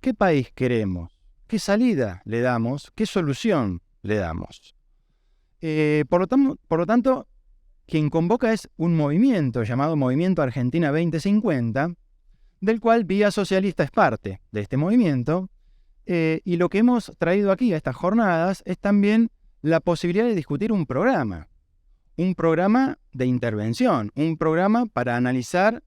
¿qué país queremos? ¿Qué salida le damos? ¿Qué solución le damos? Por lo tanto, quien convoca es un movimiento llamado Movimiento Argentina 2050, del cual Vía Socialista es parte de este movimiento, y lo que hemos traído aquí a estas jornadas es también la posibilidad de discutir un programa de intervención, un programa para analizar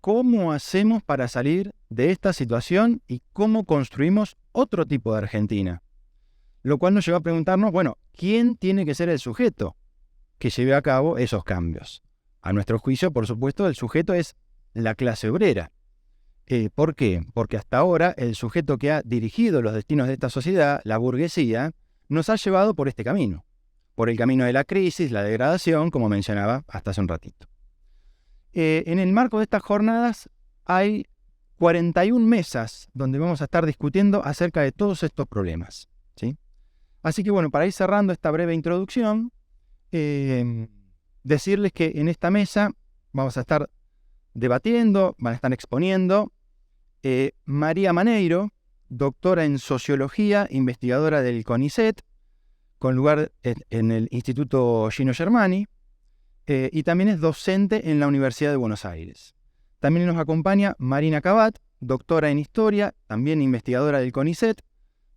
cómo hacemos para salir de esta situación y cómo construimos otro tipo de Argentina. Lo cual nos lleva a preguntarnos, bueno, ¿quién tiene que ser el sujeto que lleve a cabo esos cambios? A nuestro juicio, por supuesto, el sujeto es la clase obrera. ¿Por qué? Porque hasta ahora el sujeto que ha dirigido los destinos de esta sociedad, la burguesía, nos ha llevado por este camino, por el camino de la crisis, la degradación, como mencionaba hasta hace un ratito. En el marco de estas jornadas hay 41 mesas donde vamos a estar discutiendo acerca de todos estos problemas, ¿sí? Así que bueno, para ir cerrando esta breve introducción, decirles que en esta mesa vamos a estar debatiendo, van a estar exponiendo María Maneiro, doctora en Sociología, investigadora del CONICET, con lugar en el Instituto Gino Germani, y también es docente en la Universidad de Buenos Aires. También nos acompaña Marina Cabat, doctora en Historia, también investigadora del CONICET,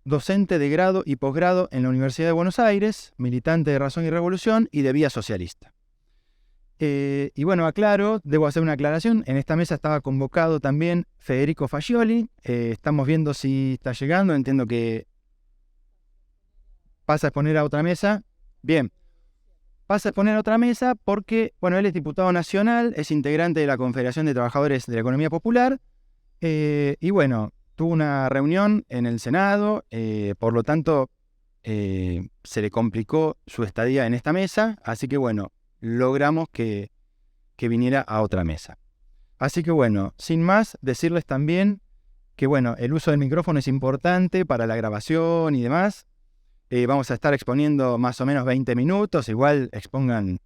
docente de grado y posgrado en la Universidad de Buenos Aires, militante de Razón y Revolución y de Vía Socialista. Y bueno, debo hacer una aclaración, en esta mesa estaba convocado también Federico Fagioli, estamos viendo si está llegando, entiendo que pasa a exponer a otra mesa. Bien, pasa a exponer a otra mesa porque, bueno, él es diputado nacional, es integrante de la Confederación de Trabajadores de la Economía Popular, y bueno, tuvo una reunión en el Senado, por lo tanto, se le complicó su estadía en esta mesa, así que bueno, logramos que viniera a otra mesa. Así que bueno, sin más, decirles también que bueno, el uso del micrófono es importante para la grabación y demás. Vamos a estar exponiendo más o menos 20 minutos, igual expongan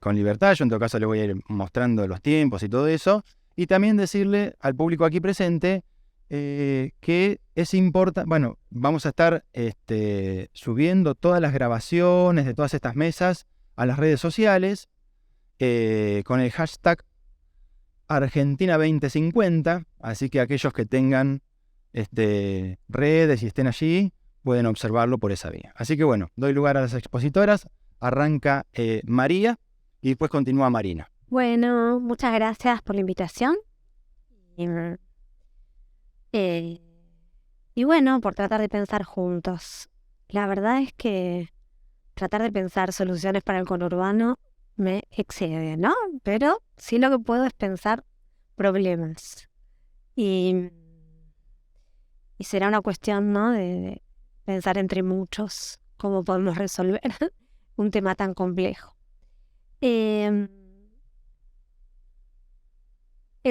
con libertad, yo en todo caso les voy a ir mostrando los tiempos y todo eso. Y también decirle al público aquí presente que es importante, bueno, vamos a estar subiendo todas las grabaciones de todas estas mesas a las redes sociales con el hashtag Argentina 2050, así que aquellos que tengan redes y estén allí pueden observarlo por esa vía. Así que bueno, doy lugar a las expositoras, arranca María y después continúa Marina. Bueno, muchas gracias por la invitación y bueno, por tratar de pensar juntos. La verdad es que tratar de pensar soluciones para el conurbano me excede, ¿no? Pero sí lo que puedo es pensar problemas. Y será una cuestión, ¿no? De pensar entre muchos cómo podemos resolver un tema tan complejo. El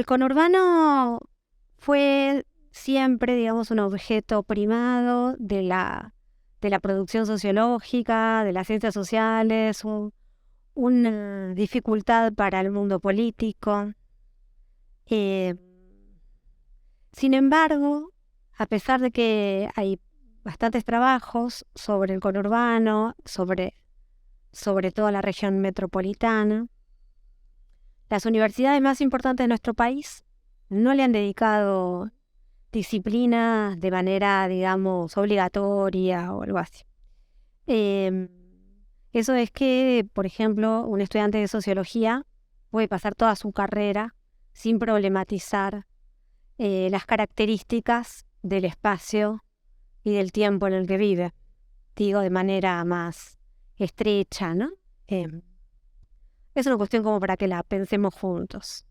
conurbano fue siempre, digamos, un objeto primado de la producción sociológica, de las ciencias sociales, una dificultad para el mundo político. Sin embargo, a pesar de que hay bastantes trabajos sobre el conurbano, sobre toda la región metropolitana, las universidades más importantes de nuestro país no le han dedicado disciplinas de manera, digamos, obligatoria o algo así. Eso es que, por ejemplo, un estudiante de sociología puede pasar toda su carrera sin problematizar las características del espacio y del tiempo en el que vive, digo, de manera más estrecha, ¿no? Es una cuestión como para que la pensemos juntos.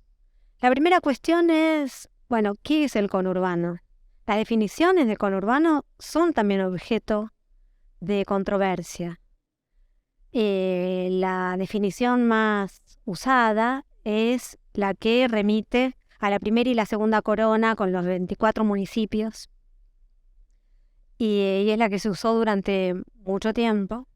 La primera cuestión es, bueno, ¿qué es el conurbano? Las definiciones de conurbano son también objeto de controversia. La definición más usada es la que remite a la primera y la segunda corona con los 24 municipios y es la que se usó durante mucho tiempo,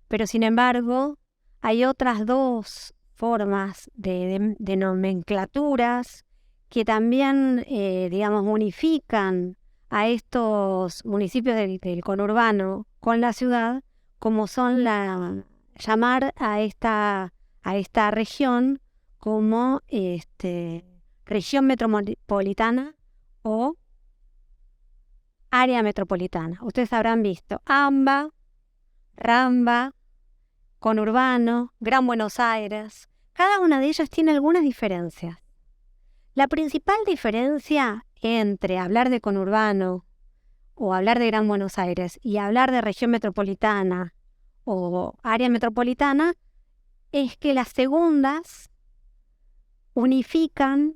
pero sin embargo hay otras dos formas de nomenclaturas que también, digamos, unifican a estos municipios del conurbano con la ciudad, como son llamar a esta región como región metropolitana o área metropolitana. Ustedes habrán visto AMBA, RAMBA, conurbano, Gran Buenos Aires. Cada una de ellas tiene algunas diferencias. La principal diferencia entre hablar de conurbano o hablar de Gran Buenos Aires y hablar de región metropolitana o área metropolitana es que las segundas unifican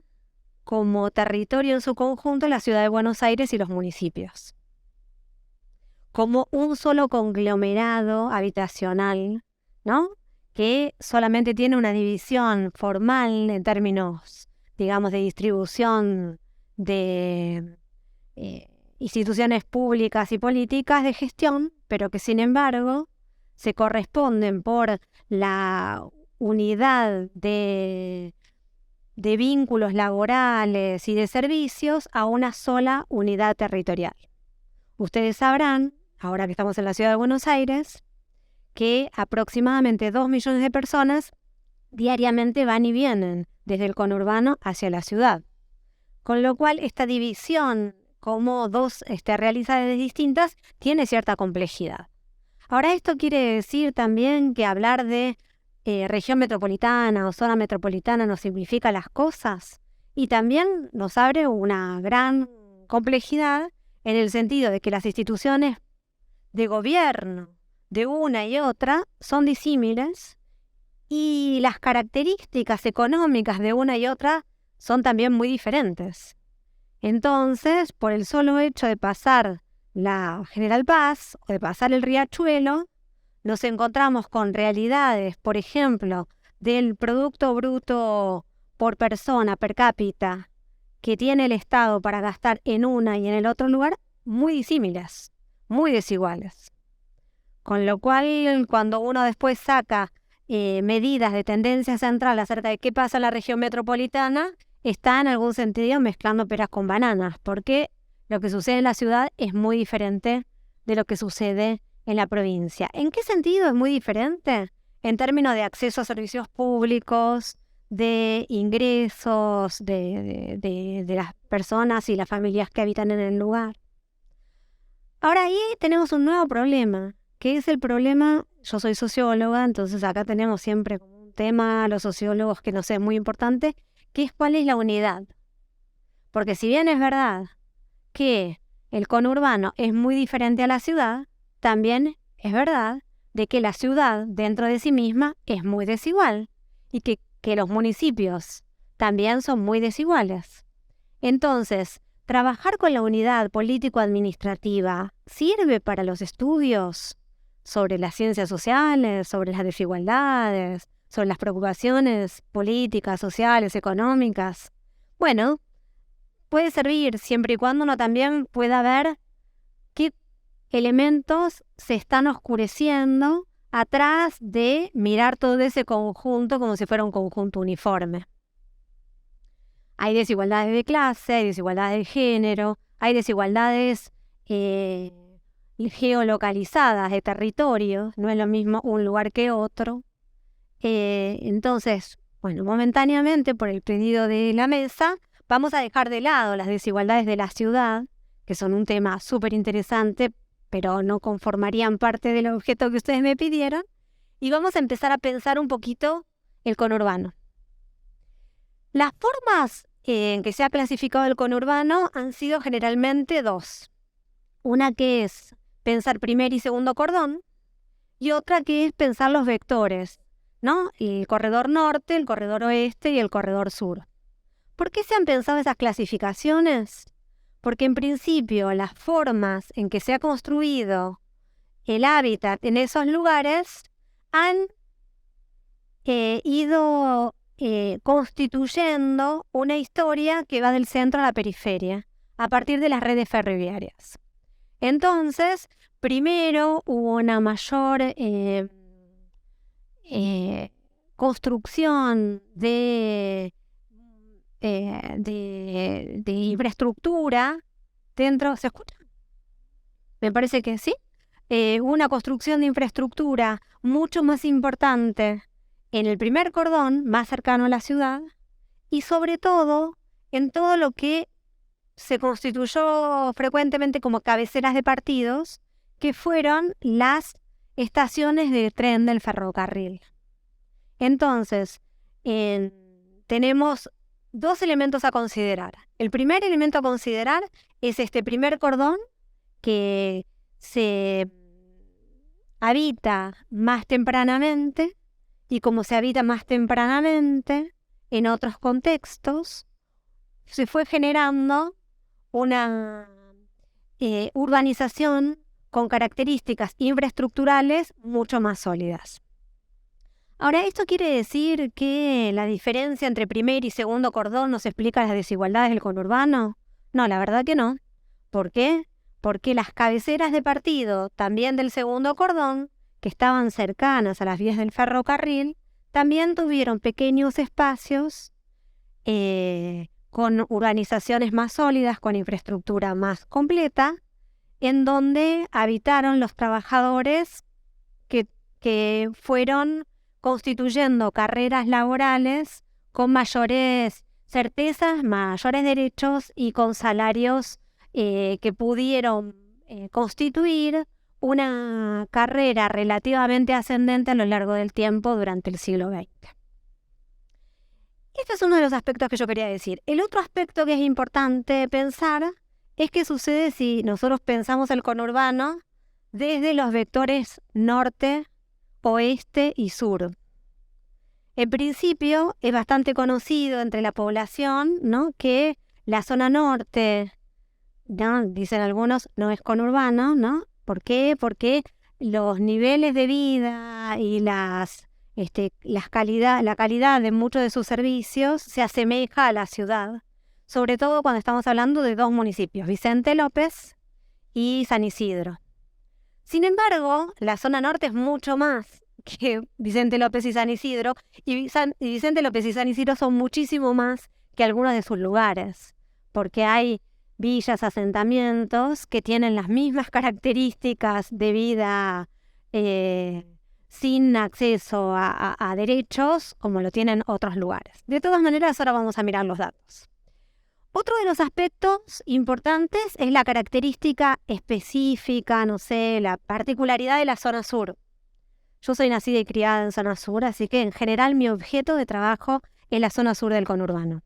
como territorio en su conjunto la ciudad de Buenos Aires y los municipios, como un solo conglomerado habitacional, ¿no? Que solamente tiene una división formal en términos, digamos, de distribución de instituciones públicas y políticas de gestión, pero que sin embargo se corresponden por la unidad de vínculos laborales y de servicios a una sola unidad territorial. Ustedes sabrán, ahora que estamos en la ciudad de Buenos Aires, que aproximadamente 2 millones de personas diariamente van y vienen desde el conurbano hacia la ciudad. Con lo cual, esta división como dos realidades distintas tiene cierta complejidad. Ahora, esto quiere decir también que hablar de región metropolitana o zona metropolitana nos simplifica las cosas y también nos abre una gran complejidad en el sentido de que las instituciones de gobierno de una y otra son disímiles y las características económicas de una y otra son también muy diferentes. Entonces, por el solo hecho de pasar la General Paz o de pasar el Riachuelo, nos encontramos con realidades, por ejemplo, del Producto Bruto por persona, per cápita, que tiene el Estado para gastar en una y en el otro lugar, muy disímiles, muy desiguales. Con lo cual, cuando uno después saca medidas de tendencia central acerca de qué pasa en la región metropolitana, está en algún sentido mezclando peras con bananas, porque lo que sucede en la ciudad es muy diferente de lo que sucede en la provincia. ¿En qué sentido es muy diferente? En términos de acceso a servicios públicos, de ingresos de las personas y las familias que habitan en el lugar. Ahora ahí tenemos un nuevo problema, que es el problema, yo soy socióloga, entonces acá tenemos siempre como un tema, los sociólogos, que nos es muy importante, que es cuál es la unidad. Porque si bien es verdad que el conurbano es muy diferente a la ciudad, también es verdad de que la ciudad dentro de sí misma es muy desigual y que los municipios también son muy desiguales. Entonces, trabajar con la unidad político-administrativa sirve para los estudios sobre las ciencias sociales, sobre las desigualdades, sobre las preocupaciones políticas, sociales, económicas. Bueno, puede servir siempre y cuando uno también pueda ver qué elementos se están oscureciendo atrás de mirar todo ese conjunto como si fuera un conjunto uniforme. Hay desigualdades de clase, hay desigualdades de género, hay desigualdades geolocalizadas de territorio, no es lo mismo un lugar que otro. Entonces, bueno, momentáneamente por el pedido de la mesa, vamos a dejar de lado las desigualdades de la ciudad, que son un tema súper interesante, pero no conformarían parte del objeto que ustedes me pidieron, y vamos a empezar a pensar un poquito el conurbano. Las formas en que se ha clasificado el conurbano han sido generalmente dos. Una que es pensar primer y segundo cordón, y otra que es pensar los vectores, ¿no? El corredor norte, el corredor oeste y el corredor sur. ¿Por qué se han pensado esas clasificaciones? Porque en principio las formas en que se ha construido el hábitat en esos lugares han ido constituyendo una historia que va del centro a la periferia, a partir de las redes ferroviarias. Entonces, primero hubo una mayor construcción de infraestructura dentro, ¿se escucha? Me parece que sí. Una construcción de infraestructura mucho más importante en el primer cordón, más cercano a la ciudad, y sobre todo en todo lo que se constituyó frecuentemente como cabeceras de partidos, que fueron las estaciones de tren del ferrocarril. Entonces, tenemos dos elementos a considerar. El primer elemento a considerar es este primer cordón que se habita más tempranamente, y como se habita más tempranamente en otros contextos, se fue generando una urbanización con características infraestructurales mucho más sólidas. Ahora, ¿esto quiere decir que la diferencia entre primer y segundo cordón nos explica las desigualdades del conurbano? No, la verdad que no. ¿Por qué? Porque las cabeceras de partido, también del segundo cordón, que estaban cercanas a las vías del ferrocarril, también tuvieron pequeños espacios con urbanizaciones más sólidas, con infraestructura más completa, en donde habitaron los trabajadores que fueron constituyendo carreras laborales con mayores certezas, mayores derechos y con salarios que pudieron constituir una carrera relativamente ascendente a lo largo del tiempo durante el siglo XX. Este es uno de los aspectos que yo quería decir. El otro aspecto que es importante pensar es qué sucede si nosotros pensamos el conurbano desde los vectores norte, oeste y sur. En principio es bastante conocido entre la población, ¿no?, que la zona norte, ¿no?, dicen algunos, no es conurbano, ¿no? ¿Por qué? Porque los niveles de vida y la calidad de muchos de sus servicios se asemeja a la ciudad, sobre todo cuando estamos hablando de dos municipios, Vicente López y San Isidro. Sin embargo, la zona norte es mucho más que Vicente López y San Isidro, y Vicente López y San Isidro son muchísimo más que algunos de sus lugares, porque hay villas, asentamientos que tienen las mismas características de vida sin acceso a derechos como lo tienen otros lugares. De todas maneras, ahora vamos a mirar los datos. Otro de los aspectos importantes es la característica específica, no sé, la particularidad de la zona sur. Yo soy nacida y criada en zona sur, así que en general mi objeto de trabajo es la zona sur del conurbano.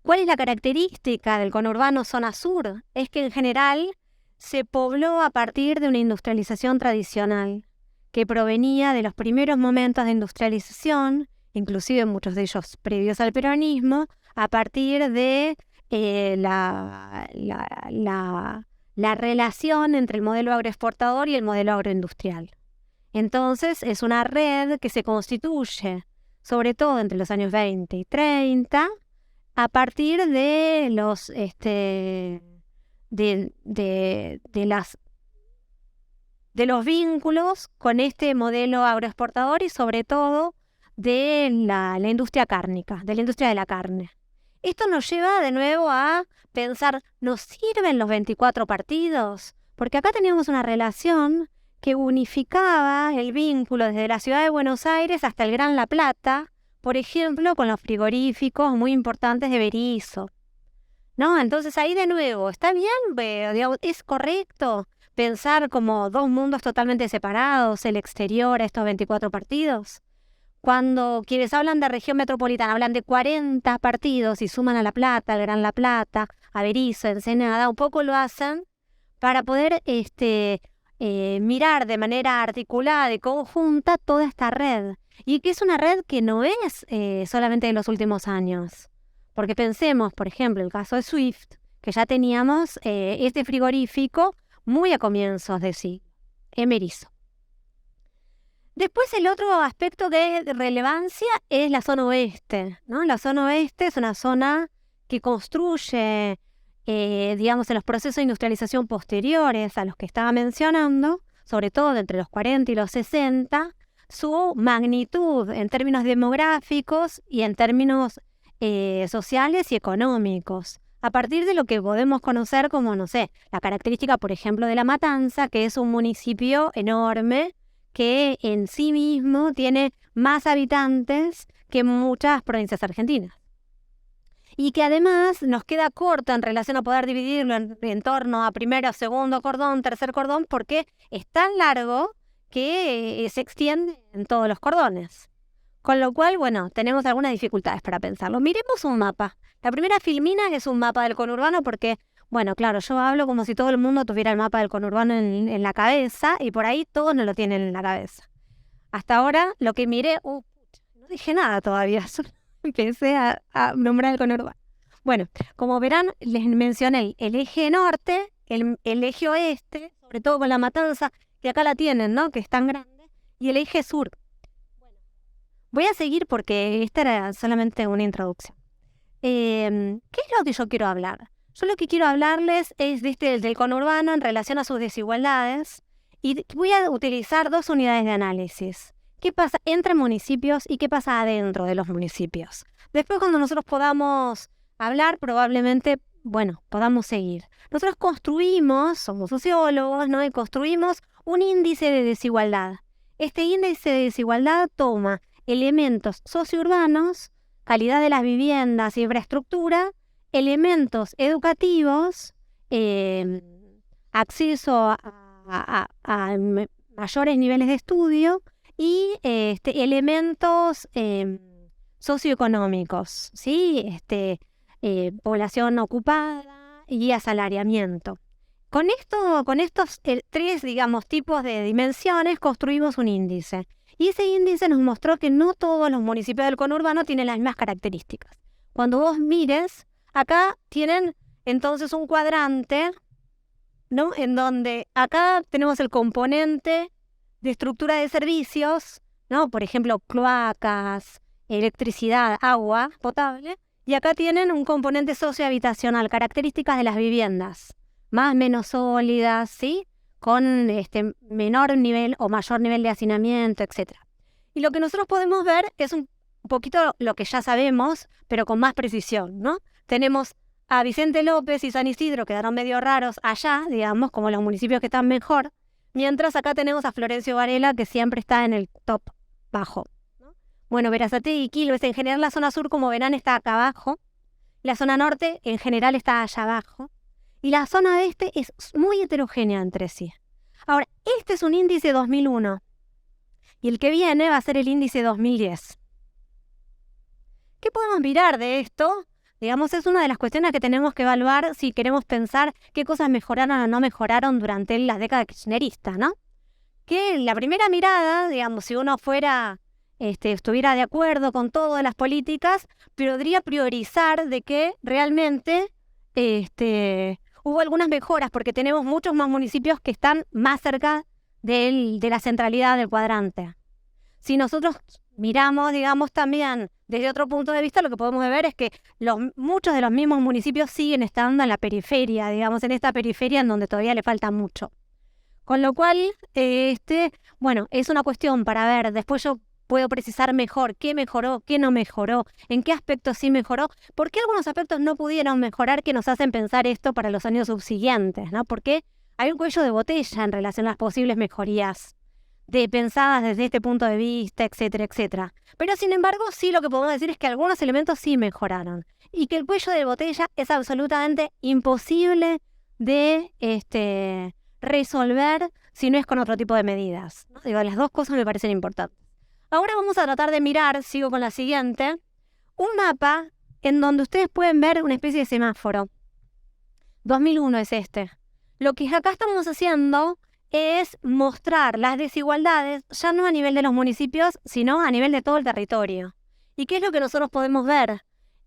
¿Cuál es la característica del conurbano zona sur? Es que en general se pobló a partir de una industrialización tradicional que provenía de los primeros momentos de industrialización, inclusive muchos de ellos previos al peronismo, a partir de la relación entre el modelo agroexportador y el modelo agroindustrial. Entonces es una red que se constituye, sobre todo entre los años 20 y 30, a partir de los los vínculos con este modelo agroexportador y sobre todo de la industria cárnica, de la industria de la carne. Esto nos lleva de nuevo a pensar, ¿nos sirven los 24 partidos? Porque acá teníamos una relación que unificaba el vínculo desde la ciudad de Buenos Aires hasta el Gran La Plata, por ejemplo, con los frigoríficos muy importantes de Berisso, ¿no? Entonces ahí de nuevo, ¿está bien? Digamos, ¿es correcto pensar como dos mundos totalmente separados, el exterior a estos 24 partidos? Cuando quienes hablan de región metropolitana hablan de 40 partidos y suman a La Plata, al Gran La Plata, a Berisso, Ensenada, un poco lo hacen para poder mirar de manera articulada y conjunta toda esta red. Y que es una red que no es solamente de los últimos años. Porque pensemos, por ejemplo, el caso de Swift, que ya teníamos este frigorífico muy a comienzos de siglo, en Berisso. Después el otro aspecto de relevancia es la zona oeste, ¿no? La zona oeste es una zona que construye, digamos, en los procesos de industrialización posteriores a los que estaba mencionando, sobre todo entre los 40 y los 60, su magnitud en términos demográficos y en términos sociales y económicos. a partir de lo que podemos conocer como, no sé, la característica, por ejemplo, de La Matanza, que es un municipio enorme que en sí mismo tiene más habitantes que muchas provincias argentinas. Y que además nos queda corta en relación a poder dividirlo en torno a primero, segundo cordón, tercer cordón, porque es tan largo que se extiende en todos los cordones. Con lo cual, bueno, tenemos algunas dificultades para pensarlo. Miremos un mapa. La primera filmina es un mapa del conurbano porque, bueno, claro, yo hablo como si todo el mundo tuviera el mapa del conurbano en la cabeza y por ahí todos no lo tienen en la cabeza. Hasta ahora lo que miré, no dije nada todavía, solo empecé a nombrar el conurbano. Bueno, como verán, les mencioné el eje norte, el eje oeste, sobre todo con La Matanza, que acá la tienen, ¿no? Que es tan grande, y el eje sur. Voy a seguir porque esta era solamente una introducción. ¿Qué es lo que yo quiero hablar? Yo lo que quiero hablarles es del conurbano en relación a sus desigualdades y voy a utilizar 2 unidades de análisis. ¿Qué pasa entre municipios y qué pasa adentro de los municipios? Después, cuando nosotros podamos hablar, probablemente, bueno, podamos seguir. Nosotros somos sociólogos, ¿no? Y construimos un índice de desigualdad. Este índice de desigualdad toma elementos sociourbanos, calidad de las viviendas, infraestructura, elementos educativos, acceso a mayores niveles de estudio y elementos socioeconómicos, ¿sí? Población ocupada y asalariamiento. Con estos 3, digamos, tipos de dimensiones construimos un índice. Y ese índice nos mostró que no todos los municipios del conurbano tienen las mismas características. Cuando vos mires, acá tienen entonces un cuadrante, ¿no? En donde acá tenemos el componente de estructura de servicios, ¿no? Por ejemplo, cloacas, electricidad, agua potable. Y acá tienen un componente sociohabitacional, características de las viviendas, más o menos sólidas, ¿sí? Con menor nivel o mayor nivel de hacinamiento, etc. Y lo que nosotros podemos ver es un poquito lo que ya sabemos, pero con más precisión, ¿no? Tenemos a Vicente López y San Isidro, quedaron medio raros allá, digamos, como los municipios que están mejor, mientras acá tenemos a Florencio Varela, que siempre está en el top bajo, ¿no? Bueno, Berazategui y Quilmes, en general la zona sur, como verán, está acá abajo, la zona norte en general está allá abajo, y la zona este es muy heterogénea entre sí. Ahora, este es un índice 2001 y el que viene va a ser el índice 2010. ¿Qué podemos mirar de esto? Digamos, es una de las cuestiones que tenemos que evaluar si queremos pensar qué cosas mejoraron o no mejoraron durante las décadas kirchneristas, ¿no? Que la primera mirada, digamos, si uno estuviera de acuerdo con todas las políticas, podría priorizar de que realmente hubo algunas mejoras porque tenemos muchos más municipios que están más cerca de la centralidad del cuadrante. Si nosotros miramos, digamos, también desde otro punto de vista, lo que podemos ver es que muchos de los mismos municipios siguen estando en la periferia, digamos, en esta periferia en donde todavía le falta mucho. Con lo cual, bueno, es una cuestión para ver, después yo puedo precisar mejor qué mejoró, qué no mejoró, en qué aspectos sí mejoró, por qué algunos aspectos no pudieron mejorar que nos hacen pensar esto para los años subsiguientes, ¿no? Porque hay un cuello de botella en relación a las posibles mejorías pensadas desde este punto de vista, etcétera, etcétera. Pero sin embargo, sí lo que podemos decir es que algunos elementos sí mejoraron y que el cuello de botella es absolutamente imposible de resolver si no es con otro tipo de medidas, ¿no? Digo, las dos cosas me parecen importantes. Ahora vamos a tratar de mirar, sigo con la siguiente, un mapa en donde ustedes pueden ver una especie de semáforo. 2001 es este. Lo que acá estamos haciendo es mostrar las desigualdades, ya no a nivel de los municipios, sino a nivel de todo el territorio. ¿Y qué es lo que nosotros podemos ver?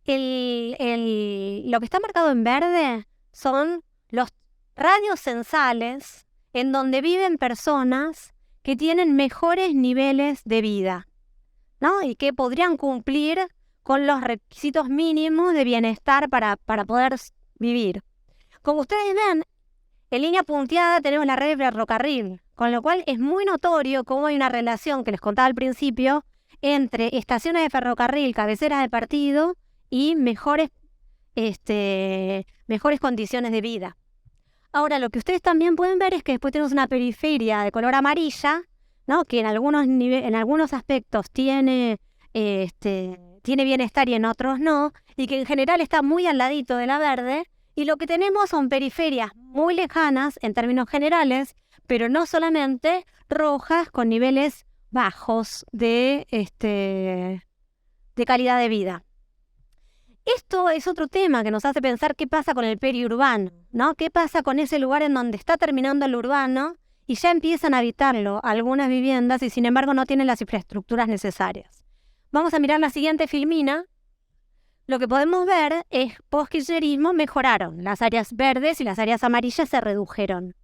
Lo que está marcado en verde son los radios censales en donde viven personas que tienen mejores niveles de vida, ¿no? Y que podrían cumplir con los requisitos mínimos de bienestar para poder vivir. Como ustedes ven, en línea punteada tenemos la red de ferrocarril, con lo cual es muy notorio cómo hay una relación que les contaba al principio entre estaciones de ferrocarril, cabeceras de partido y mejores mejores condiciones de vida. Ahora, lo que ustedes también pueden ver es que después tenemos una periferia de color amarilla, ¿no? Que en algunos aspectos tiene bienestar y en otros no, y que en general está muy al ladito de la verde, y lo que tenemos son periferias muy lejanas en términos generales, pero no solamente rojas con niveles bajos de calidad de vida. Esto es otro tema que nos hace pensar qué pasa con el periurbano, ¿no? ¿Qué pasa con ese lugar en donde está terminando el urbano y ya empiezan a habitarlo algunas viviendas y sin embargo no tienen las infraestructuras necesarias? Vamos a mirar la siguiente filmina. Lo que podemos ver es post-kirchnerismo mejoraron. Las áreas verdes y las áreas amarillas se redujeron.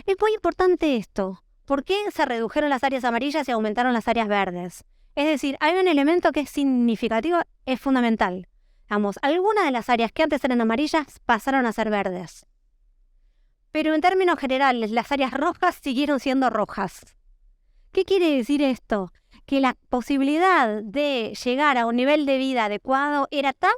Es muy importante esto. ¿Por qué se redujeron las áreas amarillas y aumentaron las áreas verdes? Es decir, hay un elemento que es significativo, es fundamental. Vamos, algunas de las áreas que antes eran amarillas pasaron a ser verdes. Pero en términos generales, las áreas rojas siguieron siendo rojas. ¿Qué quiere decir esto? Que la posibilidad de llegar a un nivel de vida adecuado era tan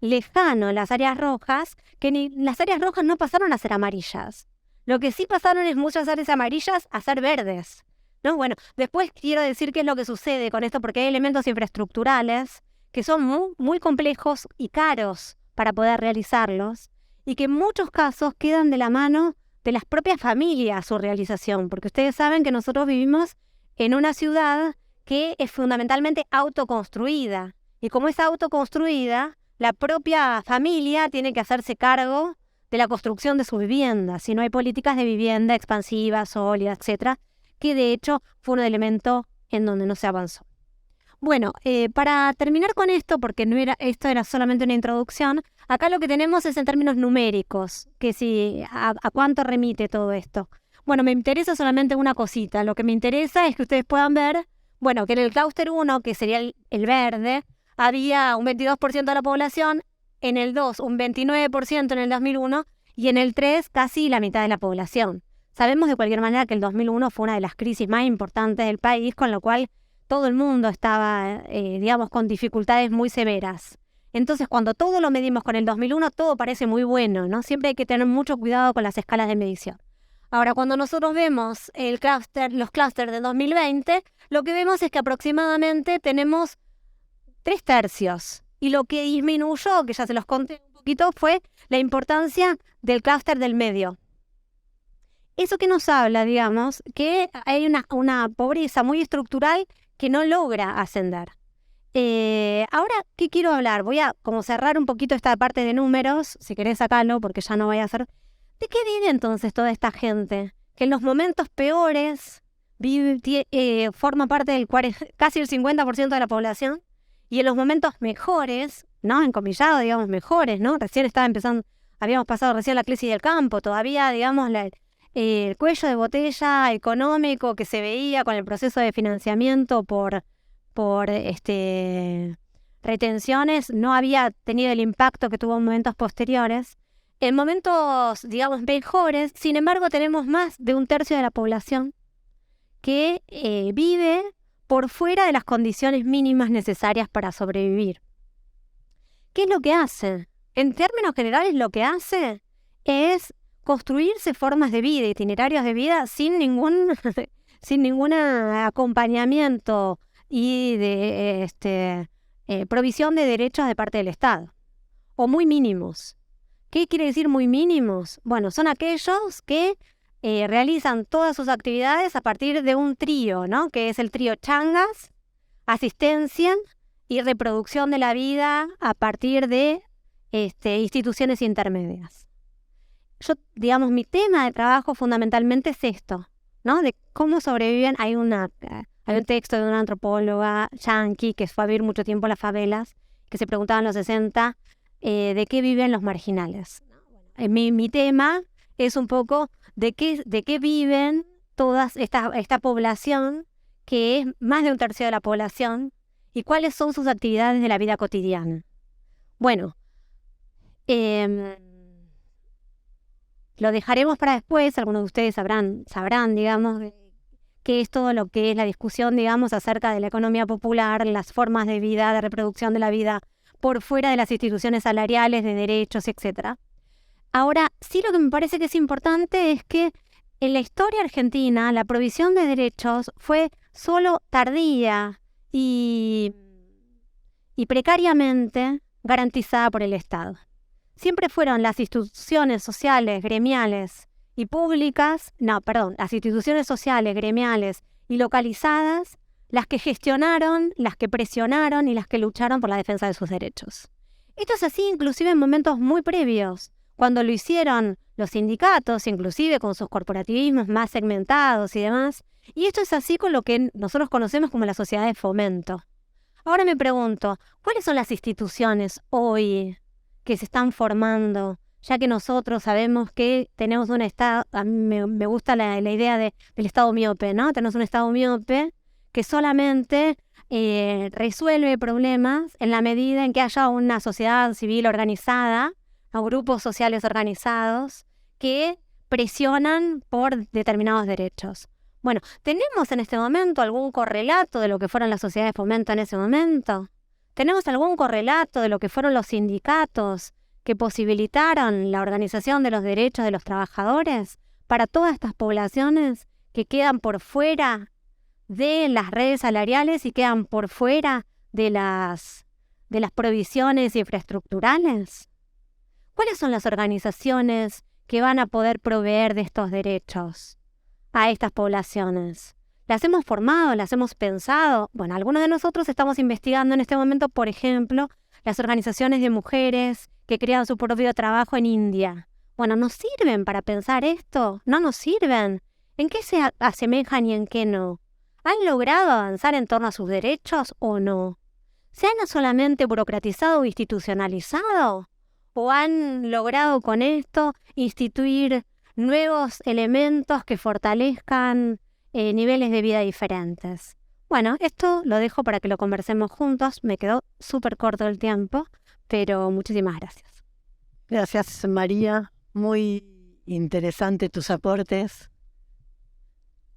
lejano en las áreas rojas que las áreas rojas no pasaron a ser amarillas. Lo que sí pasaron es muchas áreas amarillas a ser verdes, ¿no? Bueno, después quiero decir qué es lo que sucede con esto porque hay elementos infraestructurales que son muy, muy complejos y caros para poder realizarlos y que en muchos casos quedan de la mano de las propias familias su realización, porque ustedes saben que nosotros vivimos en una ciudad que es fundamentalmente autoconstruida y como es autoconstruida, la propia familia tiene que hacerse cargo de la construcción de su vivienda, si no hay políticas de vivienda expansivas, sólidas, etcétera, que de hecho fue un elemento en donde no se avanzó. Bueno, para terminar con esto, porque esto era solamente una introducción, acá lo que tenemos es en términos numéricos, que si a cuánto remite todo esto. Bueno, me interesa solamente una cosita. Lo que me interesa es que ustedes puedan ver, bueno, que en el clúster 1, que sería el verde, había un 22% de la población, en el 2 un 29% en el 2001 y en el 3 casi la mitad de la población. Sabemos de cualquier manera que el 2001 fue una de las crisis más importantes del país, con lo cual todo el mundo estaba, con dificultades muy severas. Entonces, cuando todo lo medimos con el 2001, todo parece muy bueno, ¿no? Siempre hay que tener mucho cuidado con las escalas de medición. Ahora, cuando nosotros vemos los clústeres de 2020, lo que vemos es que aproximadamente tenemos 3/3. Y lo que disminuyó, que ya se los conté un poquito, fue la importancia del clúster del medio. Eso que nos habla, que hay una pobreza muy estructural que no logra ascender. Ahora, ¿qué quiero hablar? Voy a como cerrar un poquito esta parte de números, si querés sacarlo, porque ya no voy a hacer. ¿De qué vive entonces toda esta gente? Que en los momentos peores forma parte del casi el 50% de la población, y en los momentos mejores, ¿no? Encomillado, mejores, ¿no? Recién estaba empezando, habíamos pasado recién la crisis del campo, todavía, el cuello de botella económico que se veía con el proceso de financiamiento por retenciones no había tenido el impacto que tuvo en momentos posteriores. En momentos, mejores, sin embargo, tenemos más de 1/3 de la población que vive por fuera de las condiciones mínimas necesarias para sobrevivir. ¿Qué es lo que hace? En términos generales, lo que hace es construirse formas de vida, itinerarios de vida sin ningún acompañamiento y de provisión de derechos de parte del Estado, o muy mínimos. ¿Qué quiere decir muy mínimos? Bueno, son aquellos que realizan todas sus actividades a partir de un trío, ¿no? Que es el trío changas, asistencia y reproducción de la vida a partir de instituciones intermedias. Mi tema de trabajo fundamentalmente es esto, ¿no? De cómo sobreviven. Hay un texto de una antropóloga yanqui que fue a vivir mucho tiempo a las favelas, que se preguntaba en los 60 de qué viven los marginales. Mi tema es un poco de qué viven toda esta población, que es más de 1/3 de la población, y cuáles son sus actividades de la vida cotidiana. Bueno, lo dejaremos para después. Algunos de ustedes sabrán, qué es todo lo que es la discusión, acerca de la economía popular, las formas de vida, de reproducción de la vida por fuera de las instituciones salariales, de derechos, etc. Ahora, sí, lo que me parece que es importante es que en la historia argentina la provisión de derechos fue solo tardía y precariamente garantizada por el Estado. Siempre fueron las instituciones sociales, gremiales y públicas, las instituciones sociales, gremiales y localizadas las que gestionaron, las que presionaron y las que lucharon por la defensa de sus derechos. Esto es así inclusive en momentos muy previos, cuando lo hicieron los sindicatos, inclusive con sus corporativismos más segmentados y demás, y esto es así con lo que nosotros conocemos como la sociedad de fomento. Ahora me pregunto, ¿cuáles son las instituciones hoy que se están formando? Ya que nosotros sabemos que tenemos un Estado, a mí me gusta la idea del Estado miope, ¿no? Tenemos un Estado miope que solamente resuelve problemas en la medida en que haya una sociedad civil organizada, o grupos sociales organizados que presionan por determinados derechos. Bueno, ¿tenemos en este momento algún correlato de lo que fueron las sociedades de fomento en ese momento? ¿Tenemos algún correlato de lo que fueron los sindicatos que posibilitaron la organización de los derechos de los trabajadores para todas estas poblaciones que quedan por fuera de las redes salariales y quedan por fuera de las provisiones infraestructurales? ¿Cuáles son las organizaciones que van a poder proveer de estos derechos a estas poblaciones? ¿Las hemos formado? ¿Las hemos pensado? Bueno, algunos de nosotros estamos investigando en este momento, por ejemplo, las organizaciones de mujeres que crean su propio trabajo en India. Bueno, ¿nos sirven para pensar esto? ¿No nos sirven? ¿En qué se asemejan y en qué no? ¿Han logrado avanzar en torno a sus derechos o no? ¿Se han solamente burocratizado o institucionalizado? ¿O han logrado con esto instituir nuevos elementos que fortalezcan niveles de vida diferentes? Bueno, esto lo dejo para que lo conversemos juntos. Me quedó súper corto el tiempo, pero muchísimas gracias. Gracias, María. Muy interesante tus aportes.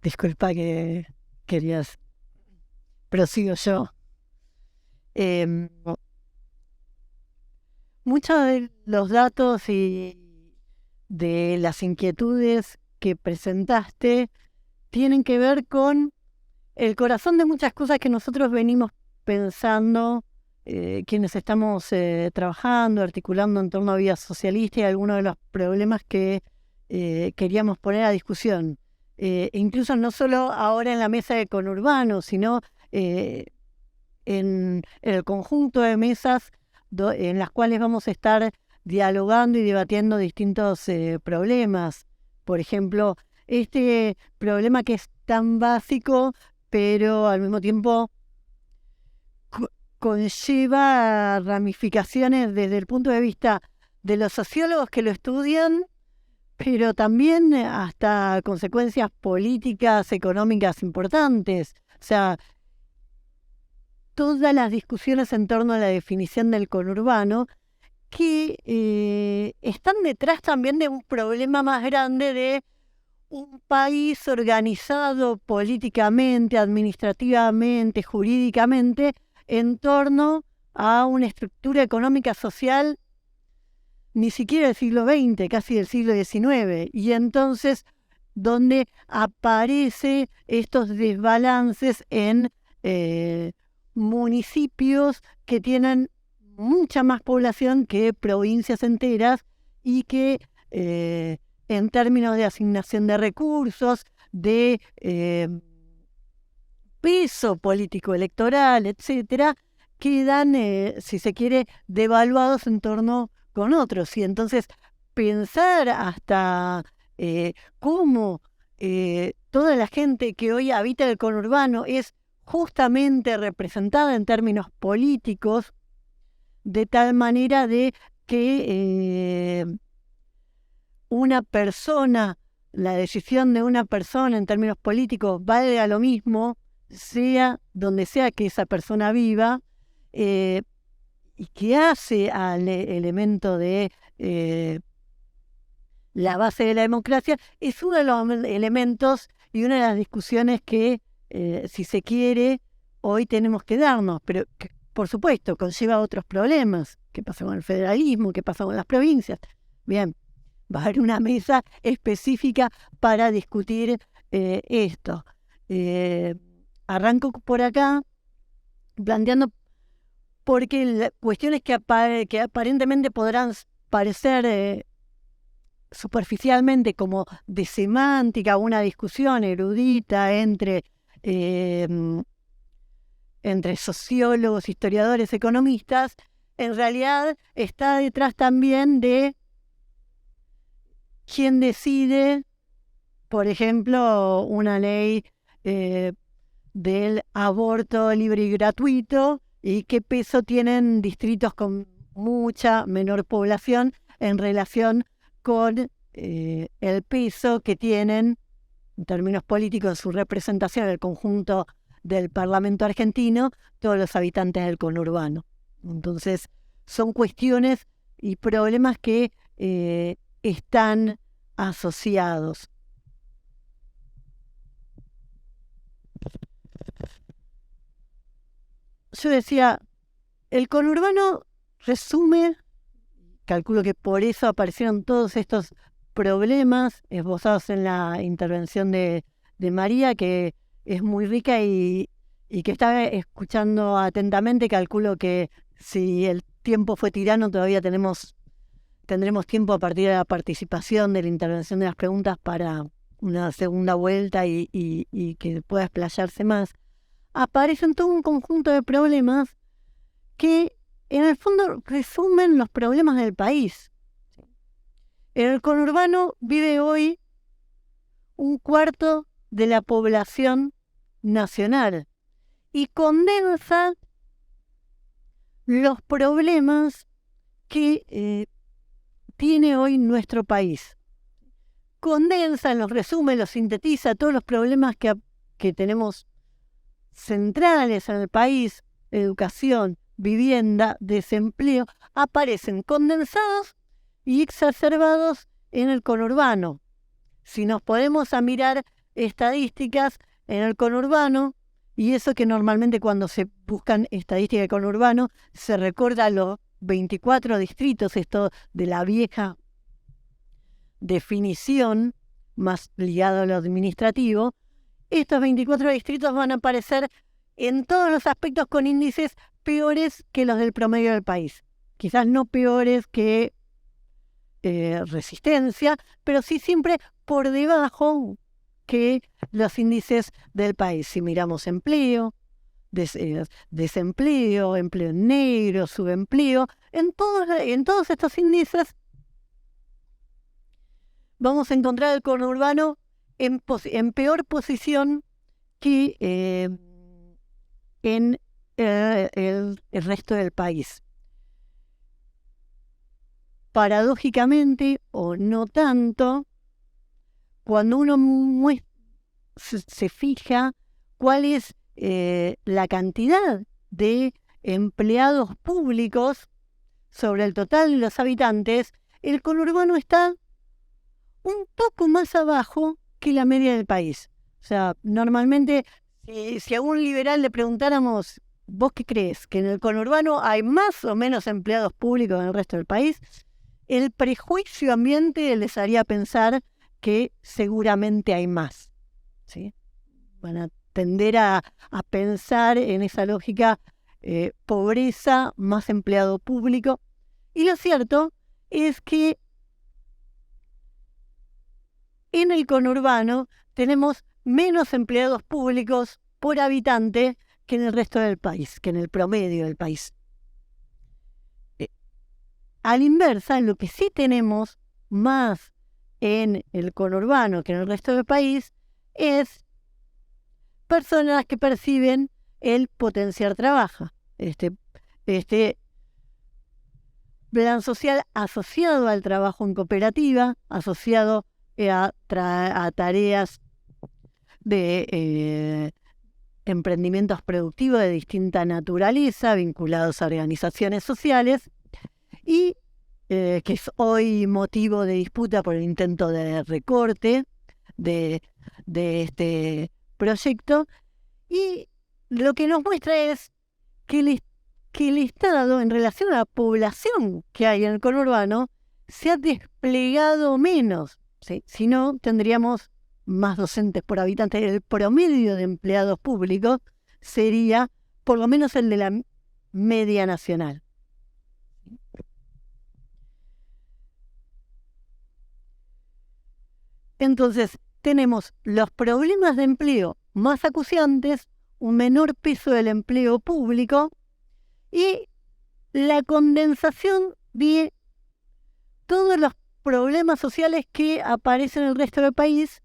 Disculpa que querías. Prosigo yo. Muchos de los datos y de las inquietudes que presentaste tienen que ver con el corazón de muchas cosas que nosotros venimos pensando, quienes estamos trabajando, articulando en torno a vida socialista y algunos de los problemas que queríamos poner a discusión. Incluso no solo ahora en la mesa de conurbano, sino en el conjunto de mesas en las cuales vamos a estar dialogando y debatiendo distintos problemas. Por ejemplo, este problema que es tan básico, pero al mismo tiempo conlleva ramificaciones desde el punto de vista de los sociólogos que lo estudian, pero también hasta consecuencias políticas, económicas importantes. O sea, todas las discusiones en torno a la definición del conurbano que están detrás también de un problema más grande de un país organizado políticamente, administrativamente, jurídicamente, en torno a una estructura económica social ni siquiera del siglo XX, casi del siglo XIX, y entonces donde aparecen estos desbalances en municipios que tienen mucha más población que provincias enteras y que en términos de asignación de recursos, de peso político electoral, etcétera, quedan, si se quiere, devaluados en torno con otros. Y entonces pensar hasta cómo toda la gente que hoy habita el conurbano es justamente representada en términos políticos, de tal manera de que una persona, la decisión de una persona en términos políticos valga lo mismo, sea donde sea que esa persona viva, y que hace al elemento de la base de la democracia, es uno de los elementos y una de las discusiones que, si se quiere, hoy tenemos que darnos. Pero por supuesto, conlleva otros problemas. ¿Qué pasa con el federalismo? ¿Qué pasa con las provincias? Bien, va a haber una mesa específica para discutir esto. Arranco por acá planteando porque cuestiones que aparentemente podrán parecer superficialmente como de semántica, una discusión erudita entre sociólogos, historiadores, economistas, en realidad está detrás también de quién decide, por ejemplo, una ley del aborto libre y gratuito, y qué peso tienen distritos con mucha menor población en relación con el peso que tienen, en términos políticos, su representación en el conjunto del Parlamento argentino, todos los habitantes del conurbano. Entonces, son cuestiones y problemas que están asociados. Yo decía, el conurbano resume, calculo que por eso aparecieron todos estos problemas esbozados en la intervención de María, que es muy rica y que estaba escuchando atentamente. Calculo que si el tiempo fue tirano, todavía tendremos tiempo a partir de la participación, de la intervención de las preguntas para una segunda vuelta y que pueda explayarse más. Aparecen todo un conjunto de problemas que en el fondo resumen los problemas del país. En el conurbano vive hoy 1/4 de la población nacional y condensa los problemas que tiene hoy nuestro país. Condensa, los resume, los sintetiza, todos los problemas que tenemos centrales en el país: educación, vivienda, desempleo, aparecen condensados y exacerbados en el conurbano. Si nos ponemos a mirar estadísticas en el conurbano, y eso que normalmente cuando se buscan estadísticas de conurbano se recorda los 24 distritos, esto de la vieja definición, más ligado a lo administrativo, estos 24 distritos van a aparecer en todos los aspectos con índices peores que los del promedio del país. Quizás no peores que Resistencia, pero sí siempre por debajo que los índices del país. Si miramos empleo, desempleo, empleo negro, subempleo, en todos estos índices vamos a encontrar el conurbano en peor posición que en el resto del país. Paradójicamente, o no tanto, cuando uno se fija cuál es la cantidad de empleados públicos sobre el total de los habitantes, el conurbano está un poco más abajo que la media del país. O sea, normalmente, si a un liberal le preguntáramos, ¿vos qué crees? ¿Que en el conurbano hay más o menos empleados públicos en el resto del país? El prejuicio ambiente les haría pensar que seguramente hay más, ¿sí? Van a tender a pensar en esa lógica, pobreza más empleado público. Y lo cierto es que en el conurbano tenemos menos empleados públicos por habitante que en el resto del país, que en el promedio del país. A la inversa, lo que sí tenemos más en el conurbano que en el resto del país es personas que perciben el potenciar trabajo. Este plan social asociado al trabajo en cooperativa, asociado a tareas de emprendimientos productivos de distinta naturaleza, vinculados a organizaciones sociales, y que es hoy motivo de disputa por el intento de recorte de este proyecto. Y lo que nos muestra es que que el Estado, en relación a la población que hay en el conurbano, se ha desplegado menos, ¿sí? Si no, tendríamos más docentes por habitante. El promedio de empleados públicos sería por lo menos el de la media nacional. Entonces, tenemos los problemas de empleo más acuciantes, un menor peso del empleo público y la condensación de todos los problemas sociales que aparecen en el resto del país,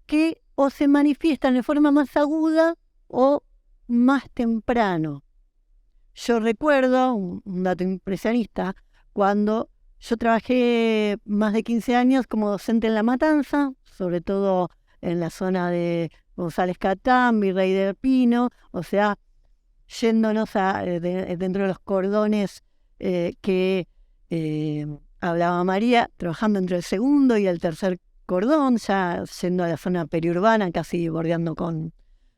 que o se manifiestan de forma más aguda o más temprano. Yo recuerdo, un dato impresionista, cuando yo trabajé más de 15 años como docente en La Matanza, sobre todo en la zona de González Catán, Virrey del Pino, o sea, yéndonos dentro de los cordones que hablaba María, trabajando entre el segundo y el tercer cordón, ya yendo a la zona periurbana, casi bordeando con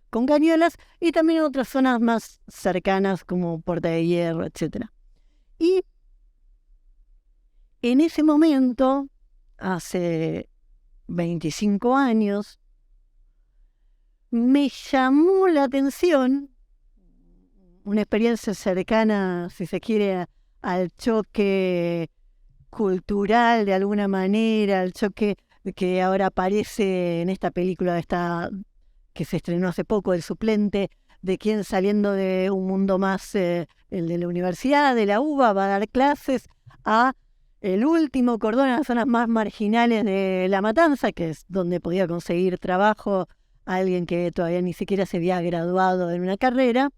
Cañuelas, y también en otras zonas más cercanas como Puerta de Hierro, etc. Y en ese momento, hace 25 años, me llamó la atención una experiencia cercana, si se quiere, al choque cultural de alguna manera, al choque que ahora aparece en esta película que se estrenó hace poco, El Suplente, de quien saliendo de un mundo más, el de la universidad, de la UBA, va a dar clases a el último cordón, a las zonas más marginales de La Matanza, que es donde podía conseguir trabajo alguien que todavía ni siquiera se había graduado en una carrera.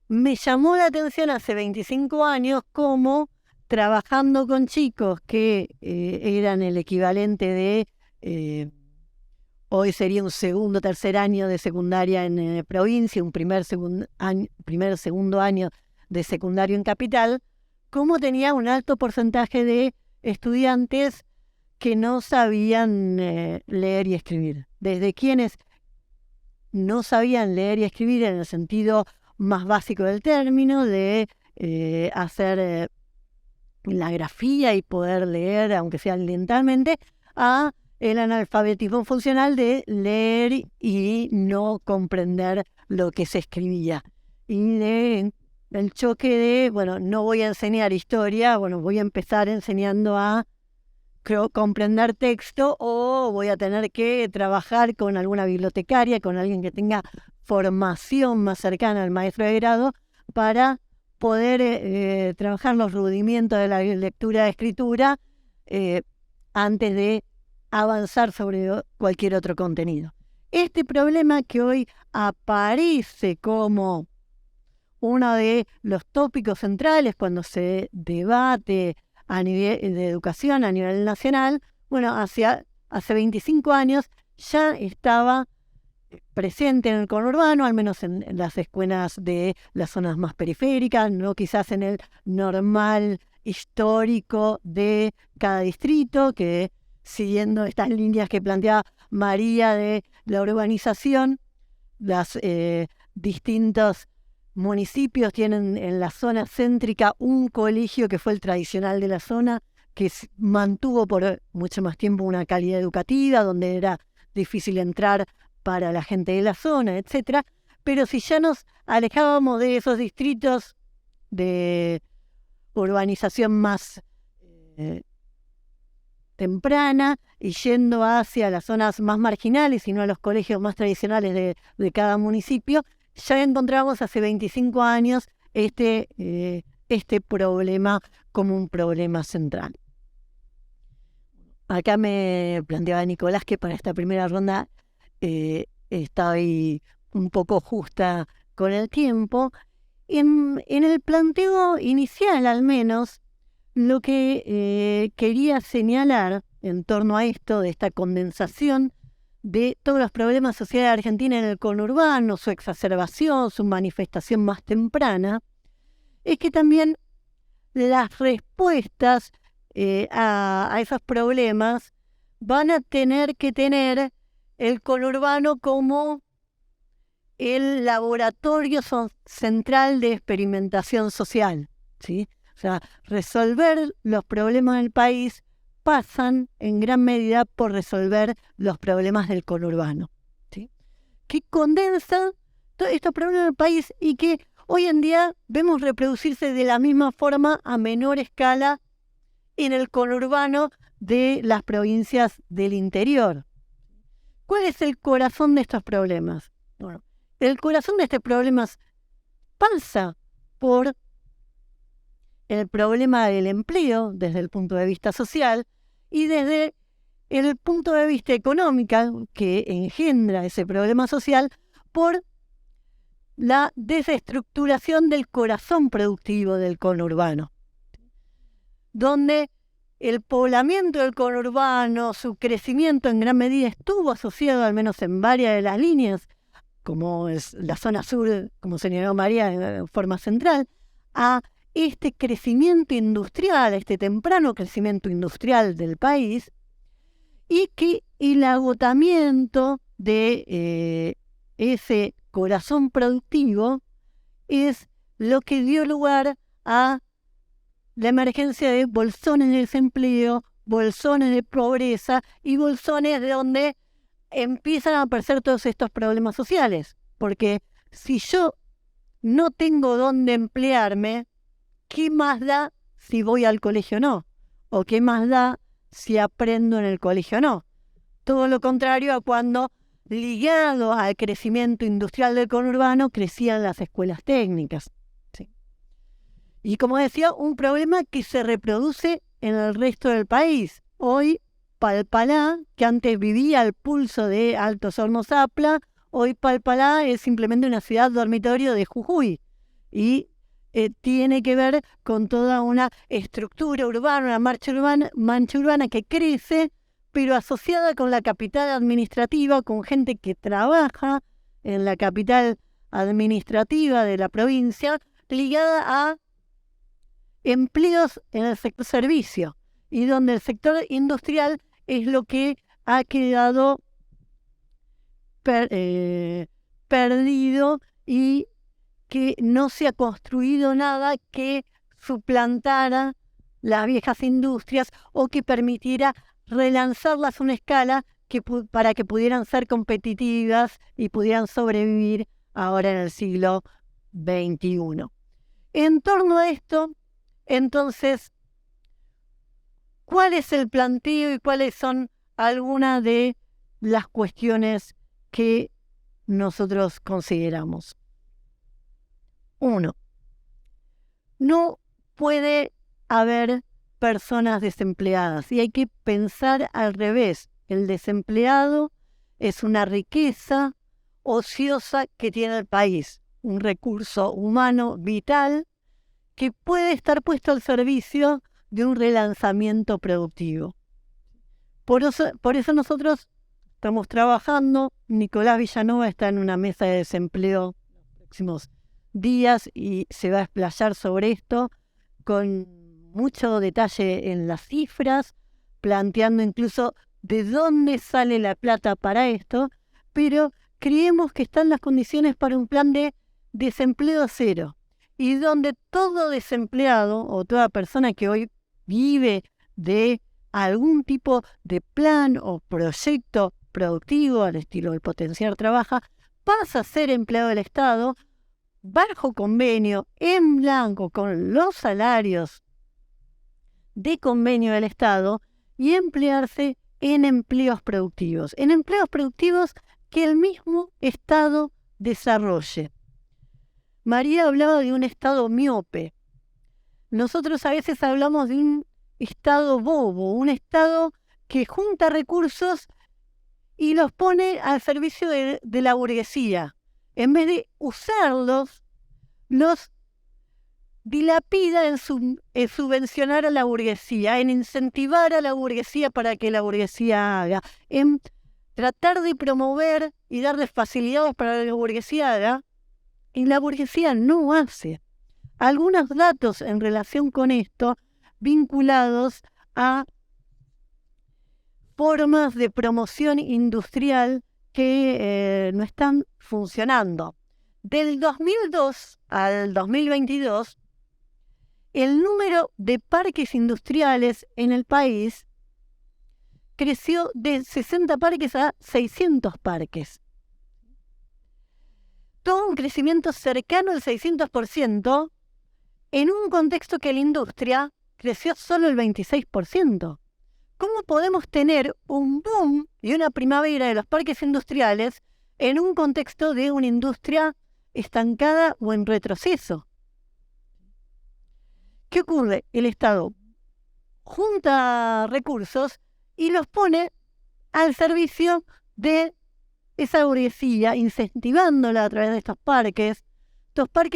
Me llamó la atención hace 25 años cómo trabajando con chicos que eran el equivalente de, hoy sería un segundo, tercer año de secundaria en provincia, un primer, segundo año de secundario en capital, cómo tenía un alto porcentaje de estudiantes que no sabían leer y escribir. Desde quienes no sabían leer y escribir en el sentido más básico del término, de hacer la grafía y poder leer, aunque sea lentamente, a el analfabetismo funcional de leer y no comprender lo que se escribía. Y el choque de, bueno, no voy a enseñar historia, bueno, voy a empezar enseñando a comprender texto, o voy a tener que trabajar con alguna bibliotecaria, con alguien que tenga formación más cercana al maestro de grado para poder trabajar los rudimentos de la lectura y escritura antes de avanzar sobre cualquier otro contenido. Este problema que hoy aparece como uno de los tópicos centrales cuando se debate a nivel de educación a nivel nacional, bueno, hace 25 años ya estaba presente en el conurbano, al menos en las escuelas de las zonas más periféricas, no quizás en el normal histórico de cada distrito, que siguiendo estas líneas que planteaba María de la urbanización, los distintos municipios tienen en la zona céntrica un colegio que fue el tradicional de la zona, que mantuvo por mucho más tiempo una calidad educativa, donde era difícil entrar para la gente de la zona, etcétera. Pero si ya nos alejábamos de esos distritos de urbanización más temprana y yendo hacia las zonas más marginales y no a los colegios más tradicionales de cada municipio, ya encontramos hace 25 años este problema como un problema central. Acá me planteaba Nicolás que para esta primera ronda estoy un poco justa con el tiempo. En el planteo inicial, al menos, lo que quería señalar en torno a esto, de esta condensación de todos los problemas sociales de Argentina en el conurbano, su exacerbación, su manifestación más temprana, es que también las respuestas a esos problemas van a tener que tener el conurbano como el laboratorio central de experimentación social, ¿sí? O sea, resolver los problemas del país pasan en gran medida por resolver los problemas del conurbano, ¿sí? Que condensa todos estos problemas del país y que hoy en día vemos reproducirse de la misma forma a menor escala en el conurbano de las provincias del interior. ¿Cuál es el corazón de estos problemas? Bueno, el corazón de estos problemas pasa por el problema del empleo desde el punto de vista social y desde el punto de vista económico que engendra ese problema social por la desestructuración del corazón productivo del conurbano, donde el poblamiento del conurbano, su crecimiento en gran medida estuvo asociado, al menos en varias de las líneas, como es la zona sur, como señaló María en forma central, a este crecimiento industrial, este temprano crecimiento industrial del país, y que el agotamiento de ese corazón productivo es lo que dio lugar a la emergencia de bolsones de desempleo, bolsones de pobreza y bolsones de donde empiezan a aparecer todos estos problemas sociales. Porque si yo no tengo dónde emplearme, ¿qué más da si voy al colegio o no? ¿O qué más da si aprendo en el colegio o no? Todo lo contrario a cuando, ligado al crecimiento industrial del conurbano, crecían las escuelas técnicas. ¿Sí? Y como decía, un problema que se reproduce en el resto del país. Hoy, Palpalá, que antes vivía al pulso de Alto Hornos-Zapla, hoy Palpalá es simplemente una ciudad dormitorio de Jujuy. Y tiene que ver con toda una estructura urbana, una mancha urbana que crece, pero asociada con la capital administrativa, con gente que trabaja en la capital administrativa de la provincia, ligada a empleos en el sector servicio, y donde el sector industrial es lo que ha quedado perdido y que no se ha construido nada que suplantara las viejas industrias o que permitiera relanzarlas a una escala para que pudieran ser competitivas y pudieran sobrevivir ahora en el siglo XXI. En torno a esto, entonces, ¿cuál es el planteo y cuáles son algunas de las cuestiones que nosotros consideramos? 1. No puede haber personas desempleadas y hay que pensar al revés. El desempleado es una riqueza ociosa que tiene el país, un recurso humano vital que puede estar puesto al servicio de un relanzamiento productivo. Por eso nosotros estamos trabajando. Nicolás Villanova está en una mesa de desempleo en los próximos días y se va a explayar sobre esto con mucho detalle en las cifras, planteando incluso de dónde sale la plata para esto, pero creemos que están las condiciones para un plan de desempleo cero, y donde todo desempleado o toda persona que hoy vive de algún tipo de plan o proyecto productivo al estilo del Potenciar Trabaja, pasa a ser empleado del Estado bajo convenio, en blanco, con los salarios de convenio del Estado, y emplearse en empleos productivos que el mismo Estado desarrolle. María hablaba de un Estado miope. Nosotros a veces hablamos de un Estado bobo, un Estado que junta recursos y los pone al servicio de la burguesía. En vez de usarlos, los dilapida en subvencionar a la burguesía, en incentivar a la burguesía para que la burguesía haga, en tratar de promover y darle facilidades para que la burguesía haga, y la burguesía no hace. Algunos datos en relación con esto, vinculados a formas de promoción industrial que no están funcionando. Del 2002 al 2022, el número de parques industriales en el país creció de 60 parques a 600 parques. Todo un crecimiento cercano al 600% en un contexto que la industria creció solo el 26%. ¿Cómo podemos tener un boom y una primavera de los parques industriales en un contexto de una industria estancada o en retroceso? ¿Qué ocurre? El Estado junta recursos y los pone al servicio de esa burguesía, incentivándola a través de estos parques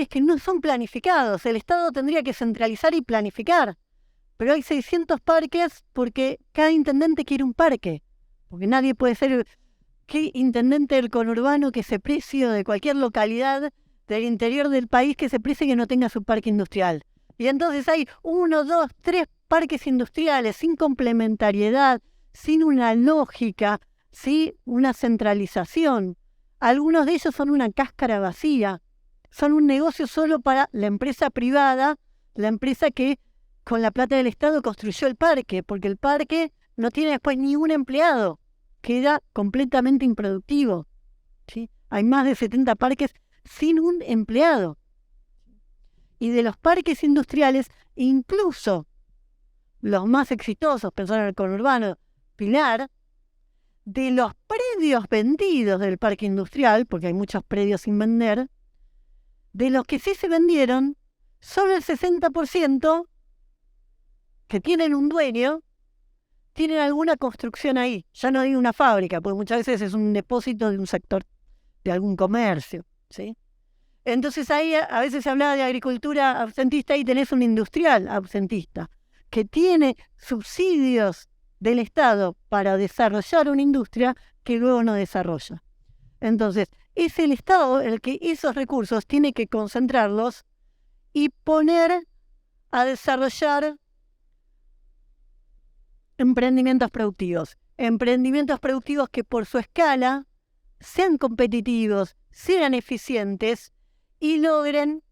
que no son planificados. El Estado tendría que centralizar y planificar, pero hay 600 parques porque cada intendente quiere un parque, porque nadie puede ser intendente del conurbano que se precie, de cualquier localidad del interior del país que se precie que no tenga su parque industrial. Y entonces hay 1, 2, 3 parques industriales sin complementariedad, sin una lógica, sin una centralización. Algunos de ellos son una cáscara vacía, son un negocio solo para la empresa privada, la empresa que con la plata del Estado construyó el parque, porque el parque no tiene después ni un empleado, queda completamente improductivo, ¿sí? Hay más de 70 parques sin un empleado. Y de los parques industriales, incluso los más exitosos, pensaron en el conurbano, Pilar, de los predios vendidos del parque industrial, porque hay muchos predios sin vender, de los que sí se vendieron, solo el 60% que tienen un dueño, tienen alguna construcción ahí. Ya no digo una fábrica, porque muchas veces es un depósito de un sector, de algún comercio, ¿sí? Entonces ahí a veces se hablaba de agricultura absentista y tenés un industrial absentista que tiene subsidios del Estado para desarrollar una industria que luego no desarrolla. Entonces, es el Estado el que esos recursos tiene que concentrarlos y poner a desarrollar emprendimientos productivos que por su escala sean competitivos, sean eficientes y logren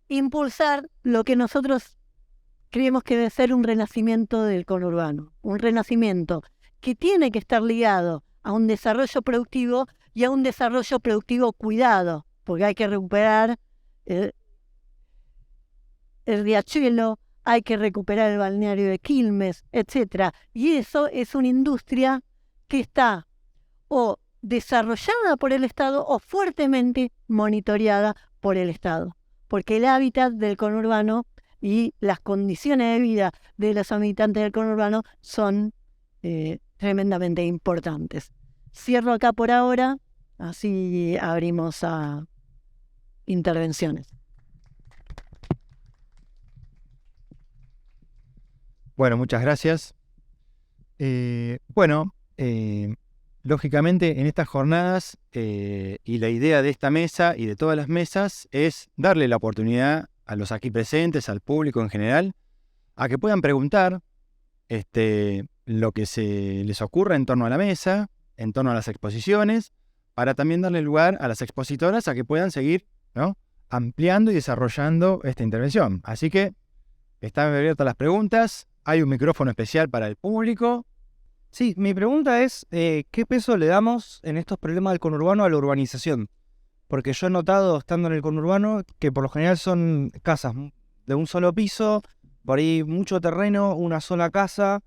impulsar lo que nosotros creemos que debe ser un renacimiento del conurbano, un renacimiento que tiene que estar ligado a un desarrollo productivo y a un desarrollo productivo cuidado, porque hay que recuperar el Riachuelo, hay que recuperar el balneario de Quilmes, etc. Y eso es una industria que está o desarrollada por el Estado o fuertemente monitoreada por el Estado, porque el hábitat del conurbano y las condiciones de vida de los habitantes del conurbano son tremendamente importantes. Cierro acá por ahora, así abrimos a intervenciones. Bueno, muchas gracias. Lógicamente en estas jornadas y la idea de esta mesa y de todas las mesas es darle la oportunidad a los aquí presentes, al público en general, a que puedan preguntar lo que se les ocurra en torno a la mesa, en torno a las exposiciones, para también darle lugar a las expositoras a que puedan seguir, ¿no?, ampliando y desarrollando esta intervención. Así que están abiertas las preguntas, hay un micrófono especial para el público. Sí, mi pregunta es, ¿qué peso le damos en estos problemas del conurbano a la urbanización? Porque yo he notado, estando en el conurbano, que por lo general son casas de un solo piso, por ahí mucho terreno, una sola casa.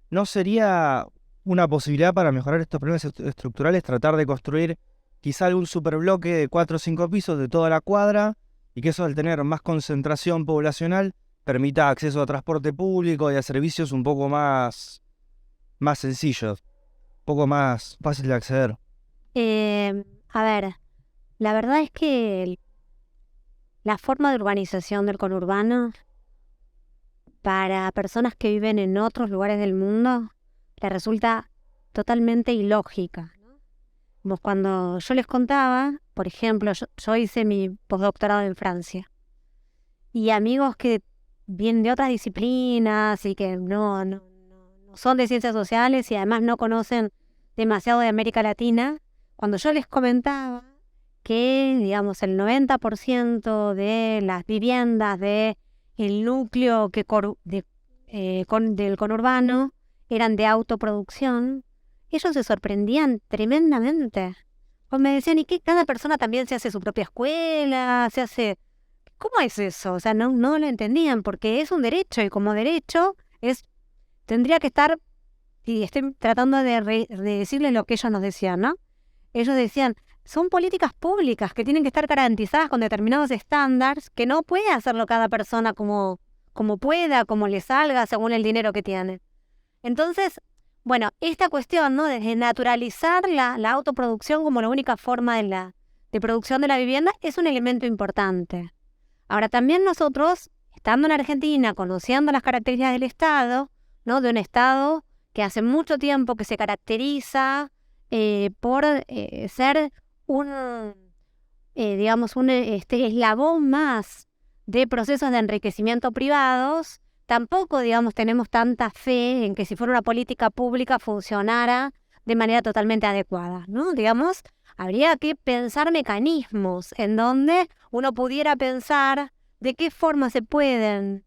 ¿No sería una posibilidad para mejorar estos problemas estructurales tratar de construir quizá algún superbloque de 4 o 5 pisos de toda la cuadra y que eso, al tener más concentración poblacional, permita acceso a transporte público y a servicios un poco más sencillos, un poco más fácil de acceder? A ver, la verdad es que la forma de urbanización del conurbano para personas que viven en otros lugares del mundo les resulta totalmente ilógica. Como cuando yo les contaba, por ejemplo, yo hice mi postdoctorado en Francia y amigos que vienen de otras disciplinas y que no son de ciencias sociales y además no conocen demasiado de América Latina, cuando yo les comentaba que, digamos, el 90% de las viviendas del núcleo del conurbano eran de autoproducción, ellos se sorprendían tremendamente. Pues me decían, ¿y qué? Cada persona también se hace su propia escuela, se hace... ¿Cómo es eso? O sea, no lo entendían, porque es un derecho, y como derecho tendría que estar, y estoy tratando de decirles lo que ellos nos decían, ¿no? Ellos decían, son políticas públicas que tienen que estar garantizadas con determinados estándares, que no puede hacerlo cada persona como pueda, como le salga, según el dinero que tiene. Entonces, bueno, esta cuestión, ¿no?, de naturalizar la autoproducción como la única forma de producción de la vivienda es un elemento importante. Ahora, también nosotros, estando en Argentina, conociendo las características del Estado, ¿no?, de un Estado que hace mucho tiempo que se caracteriza por ser digamos, un eslabón más de procesos de enriquecimiento privados, tampoco, digamos, tenemos tanta fe en que si fuera una política pública funcionara de manera totalmente adecuada, ¿no? Digamos, habría que pensar mecanismos en donde uno pudiera pensar de qué forma se pueden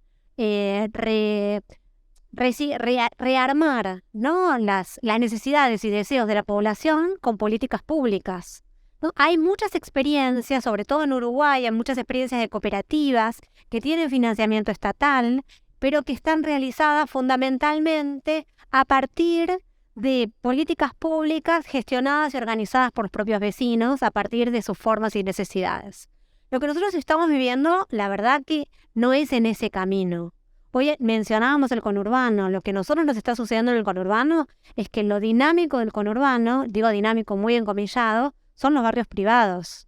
rearmar, ¿no?, las necesidades y deseos de la población con políticas públicas, ¿no? Hay muchas experiencias, sobre todo en Uruguay, hay muchas experiencias de cooperativas que tienen financiamiento estatal, pero que están realizadas fundamentalmente a partir de políticas públicas gestionadas y organizadas por los propios vecinos a partir de sus formas y necesidades. Lo que nosotros estamos viviendo, la verdad que no es en ese camino. Hoy mencionábamos el conurbano. Lo que a nosotros nos está sucediendo en el conurbano es que lo dinámico del conurbano, digo dinámico muy encomillado, son los barrios privados.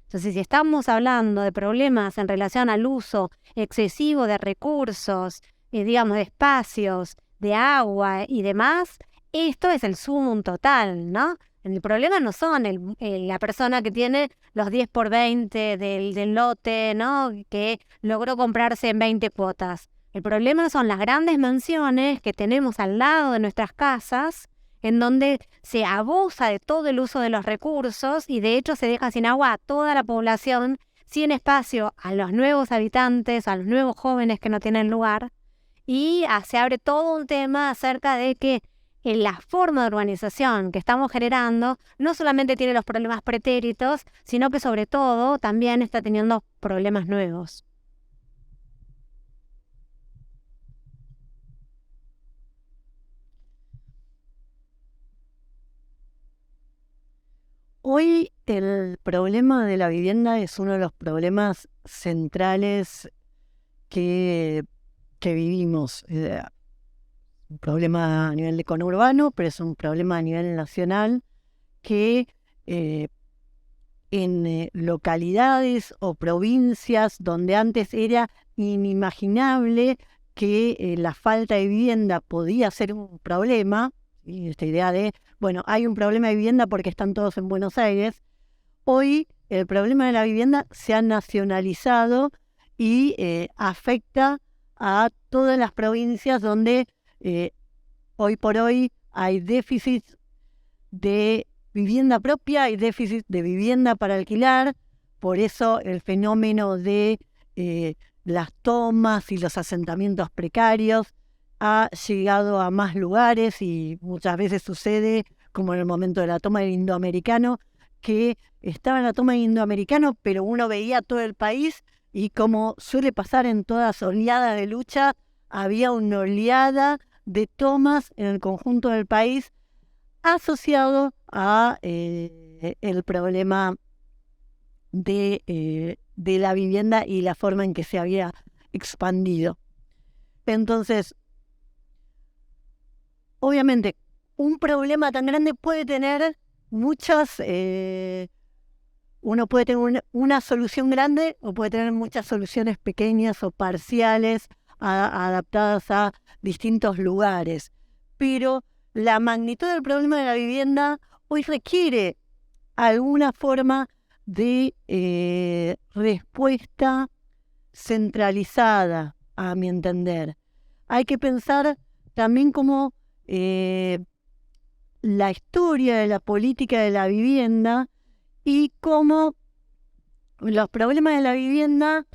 Entonces, si estamos hablando de problemas en relación al uso excesivo de recursos, digamos, de espacios, de agua y demás, esto es el sumum total, ¿no? El problema no son la persona que tiene los 10 por 20 del lote, ¿no?, que logró comprarse en 20 cuotas. El problema son las grandes mansiones que tenemos al lado de nuestras casas, en donde se abusa de todo el uso de los recursos y de hecho se deja sin agua a toda la población, sin espacio a los nuevos habitantes, a los nuevos jóvenes que no tienen lugar, y se abre todo un tema acerca de que la forma de urbanización que estamos generando no solamente tiene los problemas pretéritos, sino que sobre todo también está teniendo problemas nuevos. Hoy el problema de la vivienda es uno de los problemas centrales que vivimos. Un problema a nivel de conurbano, pero es un problema a nivel nacional que en localidades o provincias donde antes era inimaginable que la falta de vivienda podía ser un problema, y esta idea de, bueno, hay un problema de vivienda porque están todos en Buenos Aires. Hoy el problema de la vivienda se ha nacionalizado y afecta a todas las provincias donde hoy por hoy hay déficit de vivienda propia, hay déficit de vivienda para alquilar. Por eso el fenómeno de las tomas y los asentamientos precarios ha llegado a más lugares y muchas veces sucede, como en el momento de la toma del Indoamericano, que estaba en la toma del Indoamericano, pero uno veía todo el país y, como suele pasar en todas oleadas de lucha, había una oleada de tomas en el conjunto del país asociado a el problema de la vivienda y la forma en que se había expandido. Entonces, obviamente, un problema tan grande puede tener muchas... uno puede tener una solución grande o puede tener muchas soluciones pequeñas o parciales adaptadas a distintos lugares. Pero la magnitud del problema de la vivienda hoy requiere alguna forma de respuesta centralizada, a mi entender. Hay que pensar también cómo la historia de la política de la vivienda y cómo los problemas de la vivienda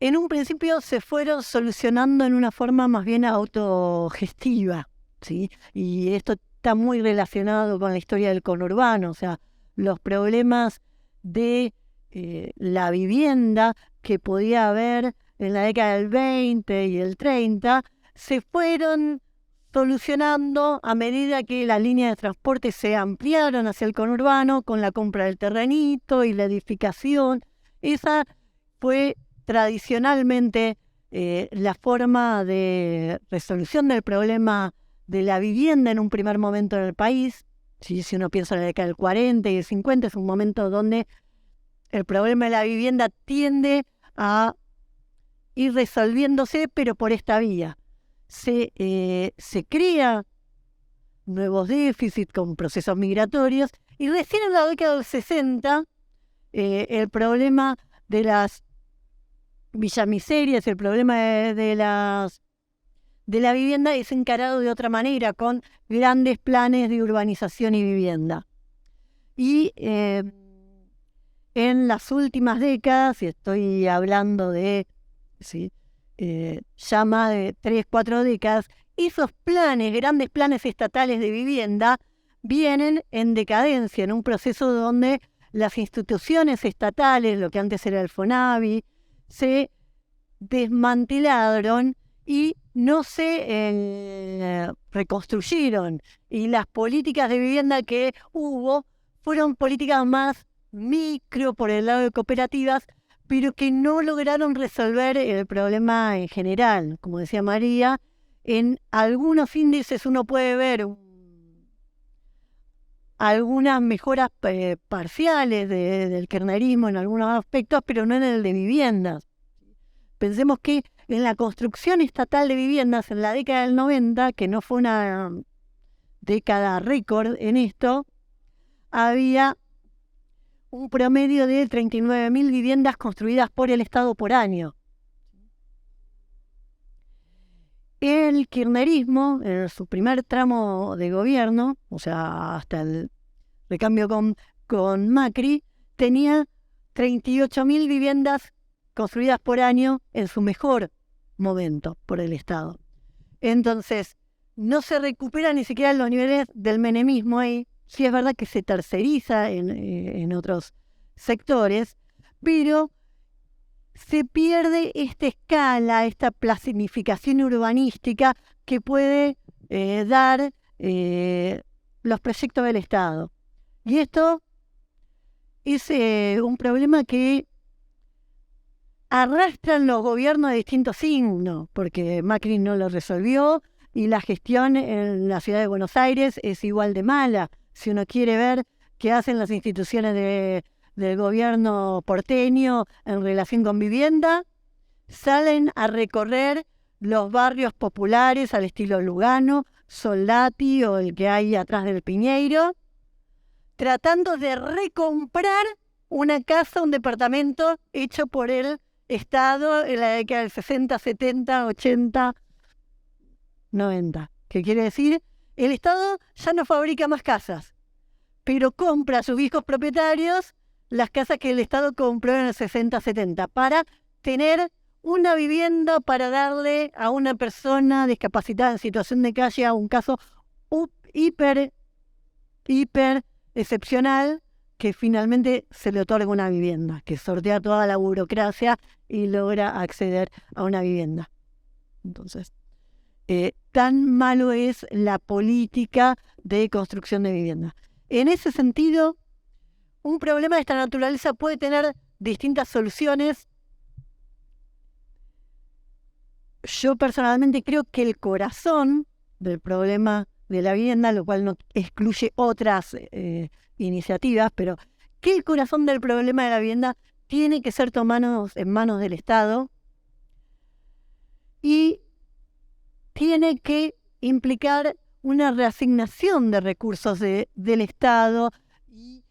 en un principio se fueron solucionando en una forma más bien autogestiva, ¿sí? Y esto está muy relacionado con la historia del conurbano, o sea, los problemas de la vivienda que podía haber en la década del 20 y el 30 se fueron solucionando a medida que las líneas de transporte se ampliaron hacia el conurbano con la compra del terrenito y la edificación. Esa fue tradicionalmente la forma de resolución del problema de la vivienda en un primer momento en el país. Si uno piensa en la década del 40 y del 50, es un momento donde el problema de la vivienda tiende a ir resolviéndose, pero por esta vía. Se crea nuevos déficits con procesos migratorios y recién en la década del 60 el problema de las villamiserias, el problema de la vivienda es encarado de otra manera, con grandes planes de urbanización y vivienda. Y en las últimas décadas, y estoy hablando de ya más de 3-4 décadas, esos planes, grandes planes estatales de vivienda, vienen en decadencia, en un proceso donde las instituciones estatales, lo que antes era el FONAVI, se desmantelaron y no se reconstruyeron. Y las políticas de vivienda que hubo fueron políticas más micro por el lado de cooperativas, pero que no lograron resolver el problema en general. Como decía María, en algunos índices uno puede ver algunas mejoras parciales del kirchnerismo en algunos aspectos, pero no en el de viviendas. Pensemos que en la construcción estatal de viviendas en la década del 90, que no fue una década récord en esto, había un promedio de 39.000 viviendas construidas por el Estado por año. El kirchnerismo, en su primer tramo de gobierno, o sea, hasta el recambio con Macri, tenía 38.000 viviendas construidas por año en su mejor momento por el Estado. Entonces, no se recupera ni siquiera los niveles del menemismo ahí. Sí es verdad que se terceriza en otros sectores, pero se pierde esta escala, esta planificación urbanística que puede dar los proyectos del Estado. Y esto es un problema que arrastran los gobiernos de distintos signos, porque Macri no lo resolvió y la gestión en la ciudad de Buenos Aires es igual de mala. Si uno quiere ver qué hacen las instituciones del gobierno porteño en relación con vivienda, salen a recorrer los barrios populares al estilo Lugano, Soldati o el que hay atrás del Piñeiro, tratando de recomprar una casa, un departamento hecho por el Estado en la década del 60, 70, 80, 90. ¿Qué quiere decir? El Estado ya no fabrica más casas, pero compra a sus viejos propietarios las casas que el Estado compró en el 60, 70 para tener una vivienda para darle a una persona discapacitada en situación de calle, a un caso hiper excepcional, que finalmente se le otorga una vivienda, que sortea toda la burocracia y logra acceder a una vivienda. Entonces, tan malo es la política de construcción de vivienda. En ese sentido, un problema de esta naturaleza puede tener distintas soluciones. Yo personalmente creo que el corazón del problema de la vivienda, lo cual no excluye otras iniciativas, pero que el corazón del problema de la vivienda tiene que ser tomado en manos del Estado y tiene que implicar una reasignación de recursos del Estado y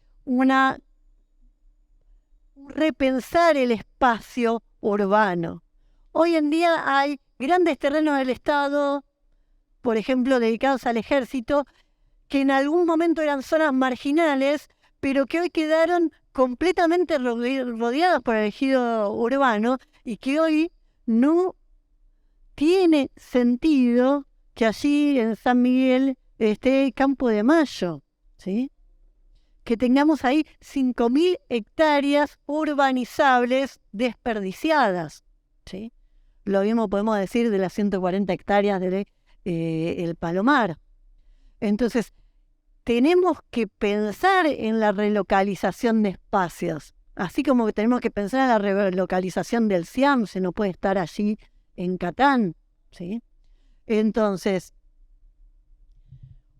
repensar el espacio urbano. Hoy en día hay grandes terrenos del Estado, por ejemplo, dedicados al ejército, que en algún momento eran zonas marginales, pero que hoy quedaron completamente rodeadas por el ejido urbano y que hoy no tiene sentido que allí en San Miguel esté Campo de Mayo, ¿sí? Que tengamos ahí 5.000 hectáreas urbanizables desperdiciadas, ¿sí? Lo mismo podemos decir de las 140 hectáreas de el Palomar. Entonces, tenemos que pensar en la relocalización de espacios, así como que tenemos que pensar en la relocalización del Siam, se no puede estar allí en Catán, ¿sí? Entonces,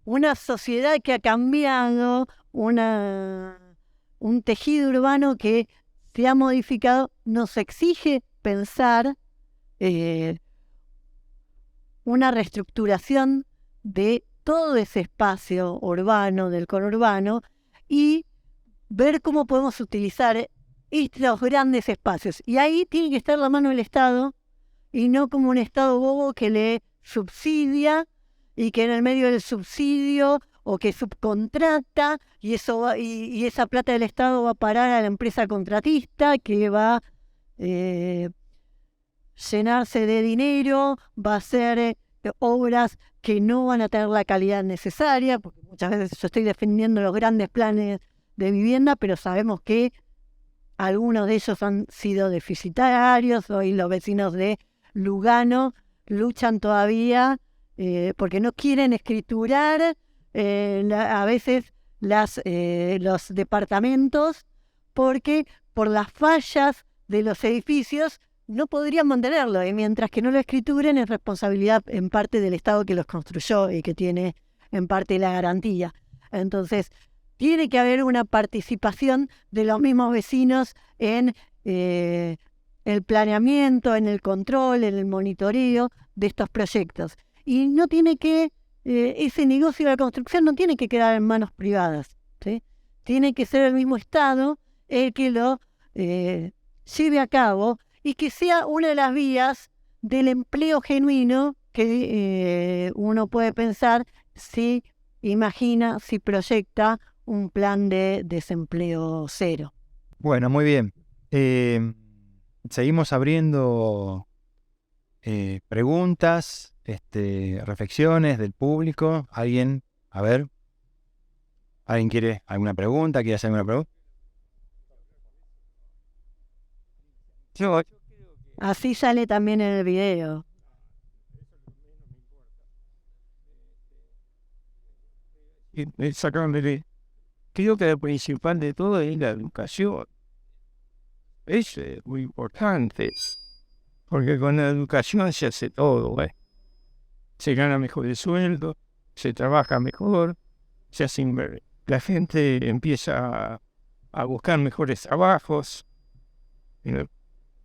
una sociedad que ha cambiado, un tejido urbano que se ha modificado, nos exige pensar una reestructuración de todo ese espacio urbano, del conurbano, y ver cómo podemos utilizar estos grandes espacios. Y ahí tiene que estar la mano del Estado, y no como un Estado bobo que le subsidia y que en el medio del subsidio o que subcontrata y esa plata del Estado va a parar a la empresa contratista que va a llenarse de dinero, va a hacer obras que no van a tener la calidad necesaria, porque muchas veces yo estoy defendiendo los grandes planes de vivienda, pero sabemos que algunos de ellos han sido deficitarios. Hoy los vecinos de Lugano luchan todavía porque no quieren escriturar a veces los departamentos, porque por las fallas de los edificios no podrían mantenerlo, y mientras que no lo escrituren es responsabilidad en parte del Estado que los construyó y que tiene en parte la garantía. Entonces, tiene que haber una participación de los mismos vecinos en el planeamiento, en el control, en el monitoreo de estos proyectos. Y no tiene que, ese negocio de la construcción no tiene que quedar en manos privadas, ¿sí? Tiene que ser el mismo Estado el que lo lleve a cabo y que sea una de las vías del empleo genuino que uno puede pensar si imagina, si proyecta un plan de desempleo cero. Bueno, muy bien. Seguimos abriendo preguntas, reflexiones del público. ¿Alguien? A ver. ¿Alguien quiere alguna pregunta? ¿Quiere hacer alguna pregunta? Así sale también en el video. Creo que lo principal de todo es la educación. Eso es muy importante, porque con la educación se hace todo, se gana mejor el sueldo, se trabaja mejor, la gente empieza a buscar mejores trabajos.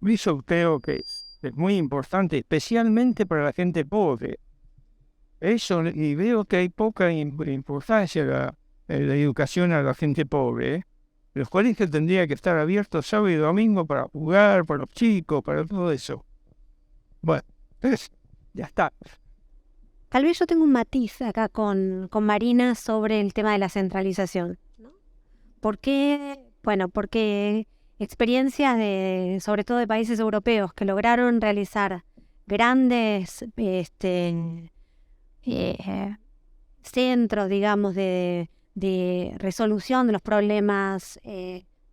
Eso creo que es muy importante, especialmente para la gente pobre. Eso, y veo que hay poca importancia en la educación a la gente pobre. Los colegios tendrían que estar abiertos sábado y domingo para jugar, para los chicos, para todo eso. Bueno, entonces, ya está. Tal vez yo tengo un matiz acá con Marina sobre el tema de la centralización, ¿no? ¿Por qué? Bueno, porque experiencias sobre todo de países europeos que lograron realizar grandes centros, digamos, de resolución de los problemas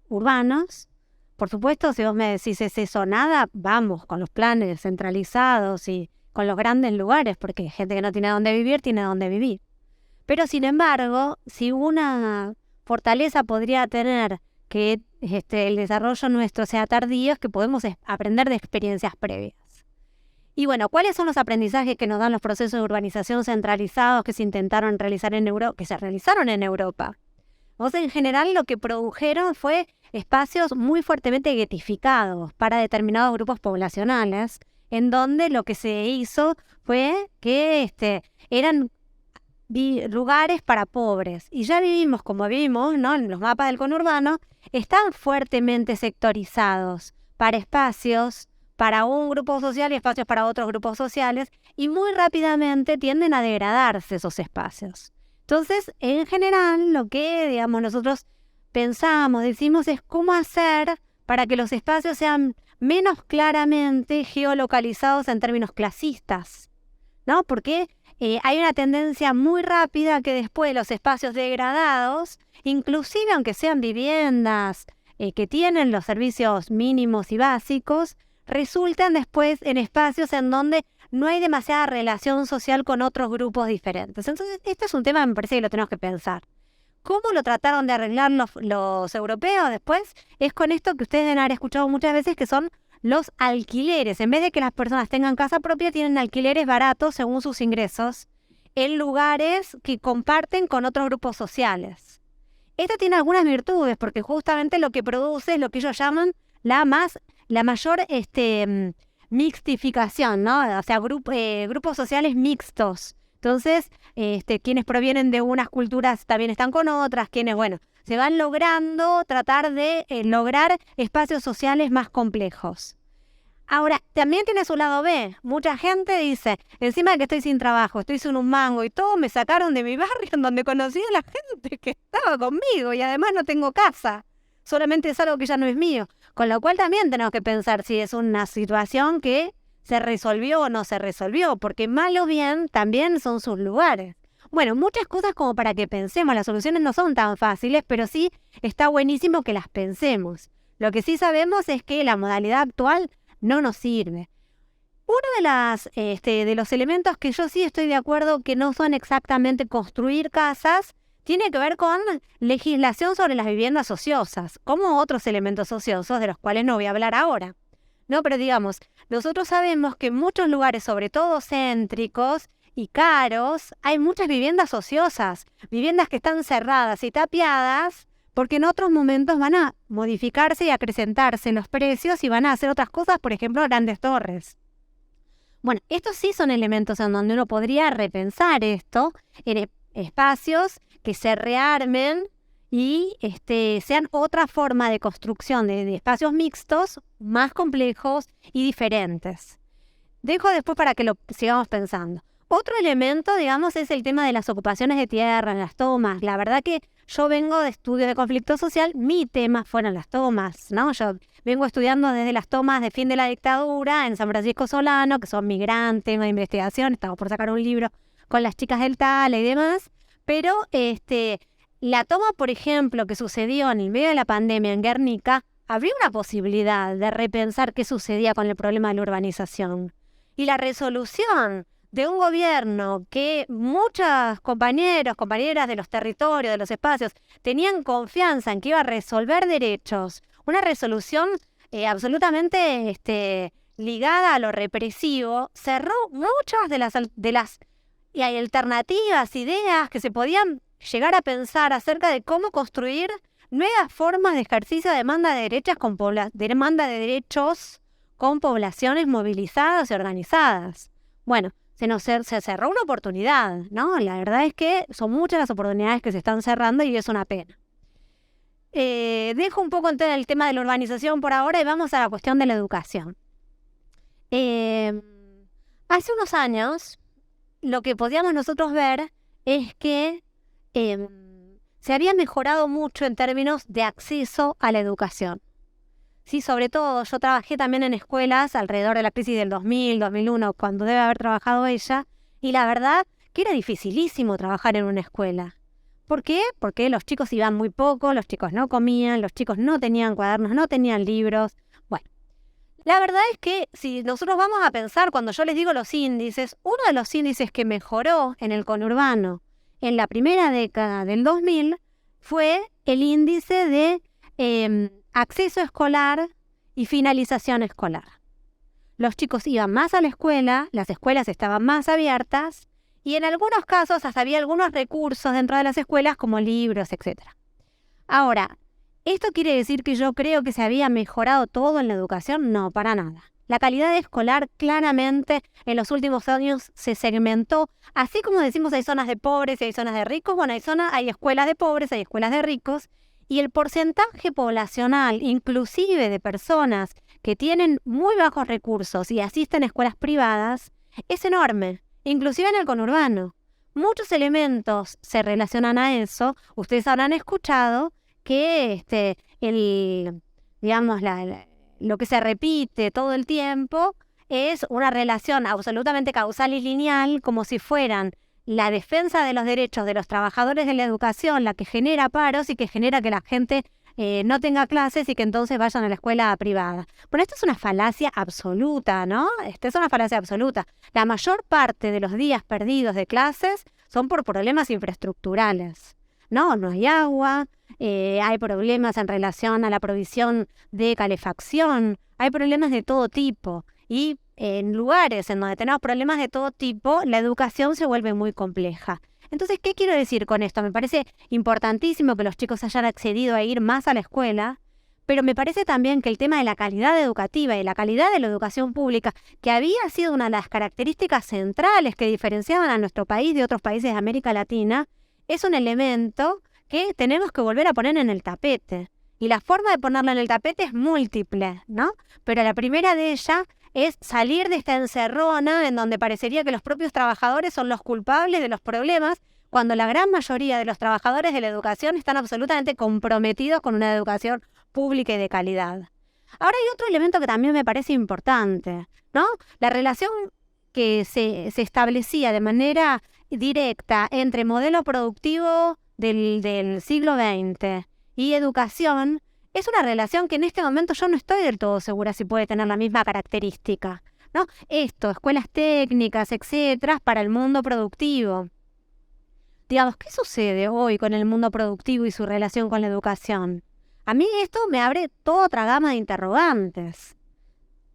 urbanos. Por supuesto, si vos me decís es eso nada, vamos con los planes centralizados y con los grandes lugares, porque gente que no tiene dónde vivir, tiene dónde vivir. Pero sin embargo, si una fortaleza podría tener que el desarrollo nuestro sea tardío, es que podemos aprender de experiencias previas. Y bueno, ¿cuáles son los aprendizajes que nos dan los procesos de urbanización centralizados que se intentaron realizar en Europa, que se realizaron en Europa? En general lo que produjeron fue espacios muy fuertemente guetificados para determinados grupos poblacionales, en donde lo que se hizo fue que eran lugares para pobres. Y ya vivimos como vivimos, ¿no? En los mapas del conurbano, están fuertemente sectorizados para espacios para un grupo social y espacios para otros grupos sociales, y muy rápidamente tienden a degradarse esos espacios. Entonces, en general, lo que, digamos, nosotros pensamos, decimos, es cómo hacer para que los espacios sean menos claramente geolocalizados en términos clasistas, ¿no? Porque hay una tendencia muy rápida que después los espacios degradados, inclusive aunque sean viviendas que tienen los servicios mínimos y básicos, resultan después en espacios en donde no hay demasiada relación social con otros grupos diferentes. Entonces, este es un tema que me parece que lo tenemos que pensar. ¿Cómo lo trataron de arreglar los europeos después? Es con esto que ustedes deben haber escuchado muchas veces, que son los alquileres. En vez de que las personas tengan casa propia, tienen alquileres baratos según sus ingresos en lugares que comparten con otros grupos sociales. Esto tiene algunas virtudes, porque justamente lo que produce es lo que ellos llaman la mayor mixtificación, ¿no? O sea, grupos sociales mixtos. Entonces, quienes provienen de unas culturas también están con otras, quienes, bueno, se van logrando tratar de lograr espacios sociales más complejos. Ahora, también tiene su lado B. Mucha gente dice, encima de que estoy sin trabajo, estoy sin un mango y todo, me sacaron de mi barrio en donde conocí a la gente que estaba conmigo y además no tengo casa. Solamente es algo que ya no es mío. Con lo cual también tenemos que pensar si es una situación que se resolvió o no se resolvió, porque mal o bien también son sus lugares. Bueno, muchas cosas como para que pensemos. Las soluciones no son tan fáciles, pero sí está buenísimo que las pensemos. Lo que sí sabemos es que la modalidad actual no nos sirve. Uno de los elementos que yo sí estoy de acuerdo que no son exactamente construir casas, tiene que ver con legislación sobre las viviendas ociosas, como otros elementos ociosos de los cuales no voy a hablar ahora. No, pero digamos, nosotros sabemos que en muchos lugares, sobre todo céntricos y caros, hay muchas viviendas ociosas, viviendas que están cerradas y tapiadas, porque en otros momentos van a modificarse y acrecentarse los precios y van a hacer otras cosas, por ejemplo, grandes torres. Bueno, estos sí son elementos en donde uno podría repensar esto en espacios que se rearmen y sean otra forma de construcción de espacios mixtos, más complejos y diferentes. Dejo después para que lo sigamos pensando. Otro elemento, digamos, es el tema de las ocupaciones de tierra, las tomas. La verdad que yo vengo de estudio de conflicto social, mi tema fueron las tomas, ¿no? Yo vengo estudiando desde las tomas de fin de la dictadura en San Francisco Solano, que son migrantes, tema de investigación, estamos por sacar un libro con las chicas del Tala y demás, pero la toma, por ejemplo, que sucedió en el medio de la pandemia en Guernica, abrió una posibilidad de repensar qué sucedía con el problema de la urbanización. Y la resolución de un gobierno que muchos compañeras de los territorios, de los espacios, tenían confianza en que iba a resolver derechos, una resolución absolutamente ligada a lo represivo, cerró muchas de las y hay alternativas, ideas que se podían llegar a pensar acerca de cómo construir nuevas formas de ejercicio de demanda de derechos con poblaciones movilizadas y organizadas. Bueno, se cerró una oportunidad, ¿no? La verdad es que son muchas las oportunidades que se están cerrando y es una pena. Dejo un poco entonces el tema de la urbanización por ahora y vamos a la cuestión de la educación. Hace unos años, lo que podíamos nosotros ver es que se había mejorado mucho en términos de acceso a la educación. Sí, sobre todo, yo trabajé también en escuelas alrededor de la crisis del 2000, 2001, cuando debe haber trabajado ella, y la verdad que era dificilísimo trabajar en una escuela. ¿Por qué? Porque los chicos iban muy poco, los chicos no comían, los chicos no tenían cuadernos, no tenían libros. Bueno, la verdad es que si nosotros vamos a pensar, cuando yo les digo los índices, uno de los índices que mejoró en el conurbano en la primera década del 2000 fue el índice de acceso escolar y finalización escolar. Los chicos iban más a la escuela, las escuelas estaban más abiertas y en algunos casos hasta había algunos recursos dentro de las escuelas como libros, etc. Ahora, ¿esto quiere decir que yo creo que se había mejorado todo en la educación? No, para nada. La calidad escolar claramente en los últimos años se segmentó, así como decimos hay zonas de pobres y hay zonas de ricos, bueno, hay escuelas de pobres, hay escuelas de ricos, y el porcentaje poblacional, inclusive de personas que tienen muy bajos recursos y asisten a escuelas privadas, es enorme, inclusive en el conurbano. muchos elementos se relacionan a eso. Ustedes habrán escuchado que lo que se repite todo el tiempo es una relación absolutamente causal y lineal, como si fueran la defensa de los derechos de los trabajadores de la educación la que genera paros y que genera que la gente no tenga clases y que entonces vayan a la escuela privada. Bueno, esto es una falacia absoluta, ¿no? Esta es una falacia absoluta. La mayor parte de los días perdidos de clases son por problemas infraestructurales. No hay agua, hay problemas en relación a la provisión de calefacción, hay problemas de todo tipo. Y en lugares en donde tenemos problemas de todo tipo, la educación se vuelve muy compleja. Entonces, ¿qué quiero decir con esto? Me parece importantísimo que los chicos hayan accedido a ir más a la escuela, pero me parece también que el tema de la calidad educativa y la calidad de la educación pública, que había sido una de las características centrales que diferenciaban a nuestro país de otros países de América Latina, es un elemento que tenemos que volver a poner en el tapete. Y la forma de ponerlo en el tapete es múltiple, ¿no? Pero la primera de ellas es salir de esta encerrona en donde parecería que los propios trabajadores son los culpables de los problemas, cuando la gran mayoría de los trabajadores de la educación están absolutamente comprometidos con una educación pública y de calidad. Ahora hay otro elemento que también me parece importante, ¿no? La relación que se establecía de manera directa entre modelo productivo del siglo XX y educación es una relación que en este momento yo no estoy del todo segura si puede tener la misma característica, ¿no? Escuelas técnicas, etcétera, para el mundo productivo. Digamos, ¿qué sucede hoy con el mundo productivo y su relación con la educación? A mí esto me abre toda otra gama de interrogantes,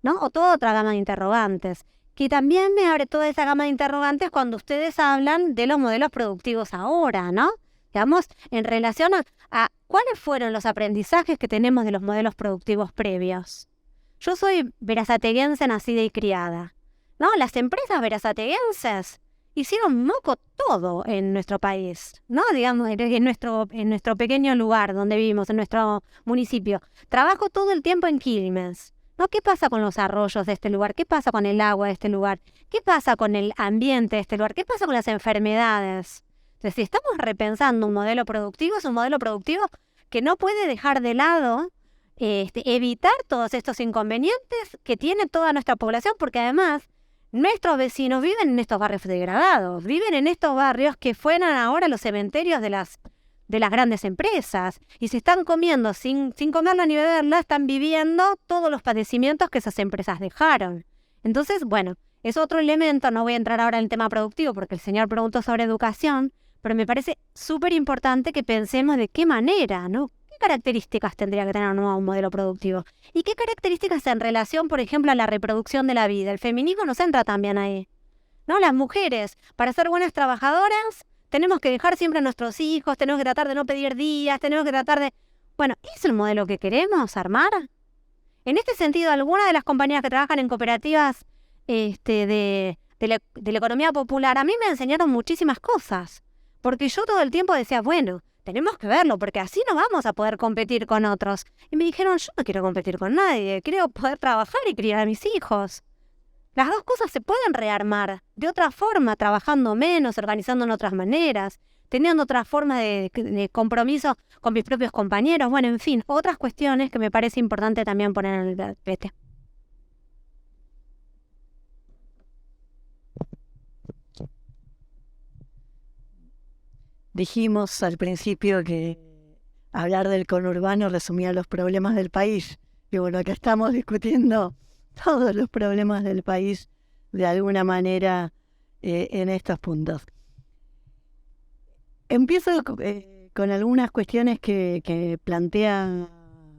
¿no? O toda otra gama de interrogantes, que también me abre toda esa gama de interrogantes cuando ustedes hablan de los modelos productivos ahora, ¿no? Digamos, en relación a cuáles fueron los aprendizajes que tenemos de los modelos productivos previos. Yo soy verazateguense nacida y criada, ¿no? Las empresas verazateguenses hicieron moco todo en nuestro país, ¿no? Digamos, en nuestro pequeño lugar donde vivimos, en nuestro municipio. Trabajo todo el tiempo en Quilmes, ¿no? ¿Qué pasa con los arroyos de este lugar? ¿Qué pasa con el agua de este lugar? ¿Qué pasa con el ambiente de este lugar? ¿Qué pasa con las enfermedades? Entonces, si estamos repensando un modelo productivo, es un modelo productivo que no puede dejar de lado evitar todos estos inconvenientes que tiene toda nuestra población, porque además nuestros vecinos viven en estos barrios degradados, viven en estos barrios que fueran ahora los cementerios de las grandes empresas, y se están comiendo sin comerla ni beberla, están viviendo todos los padecimientos que esas empresas dejaron. Entonces, bueno, es otro elemento. No voy a entrar ahora en el tema productivo porque el señor preguntó sobre educación, pero me parece súper importante que pensemos de qué manera, ¿no? ¿Qué características tendría que tener un nuevo modelo productivo? ¿Y qué características en relación, por ejemplo, a la reproducción de la vida? El feminismo nos entra también ahí, ¿no? Las mujeres, para ser buenas trabajadoras, tenemos que dejar siempre a nuestros hijos, tenemos que tratar de no pedir días, tenemos que tratar de... Bueno, ¿es el modelo que queremos armar? En este sentido, algunas de las compañías que trabajan en cooperativas de la economía popular, a mí me enseñaron muchísimas cosas. Porque yo todo el tiempo decía, bueno, tenemos que verlo, porque así no vamos a poder competir con otros. Y me dijeron, yo no quiero competir con nadie, quiero poder trabajar y criar a mis hijos. Las dos cosas se pueden rearmar de otra forma, trabajando menos, organizando en otras maneras, teniendo otra forma de compromiso con mis propios compañeros. Bueno, en fin, otras cuestiones que me parece importante también poner en el tapete. Dijimos al principio que hablar del conurbano resumía los problemas del país. Y bueno, acá estamos discutiendo todos los problemas del país de alguna manera en estos puntos. Empiezo con algunas cuestiones que plantea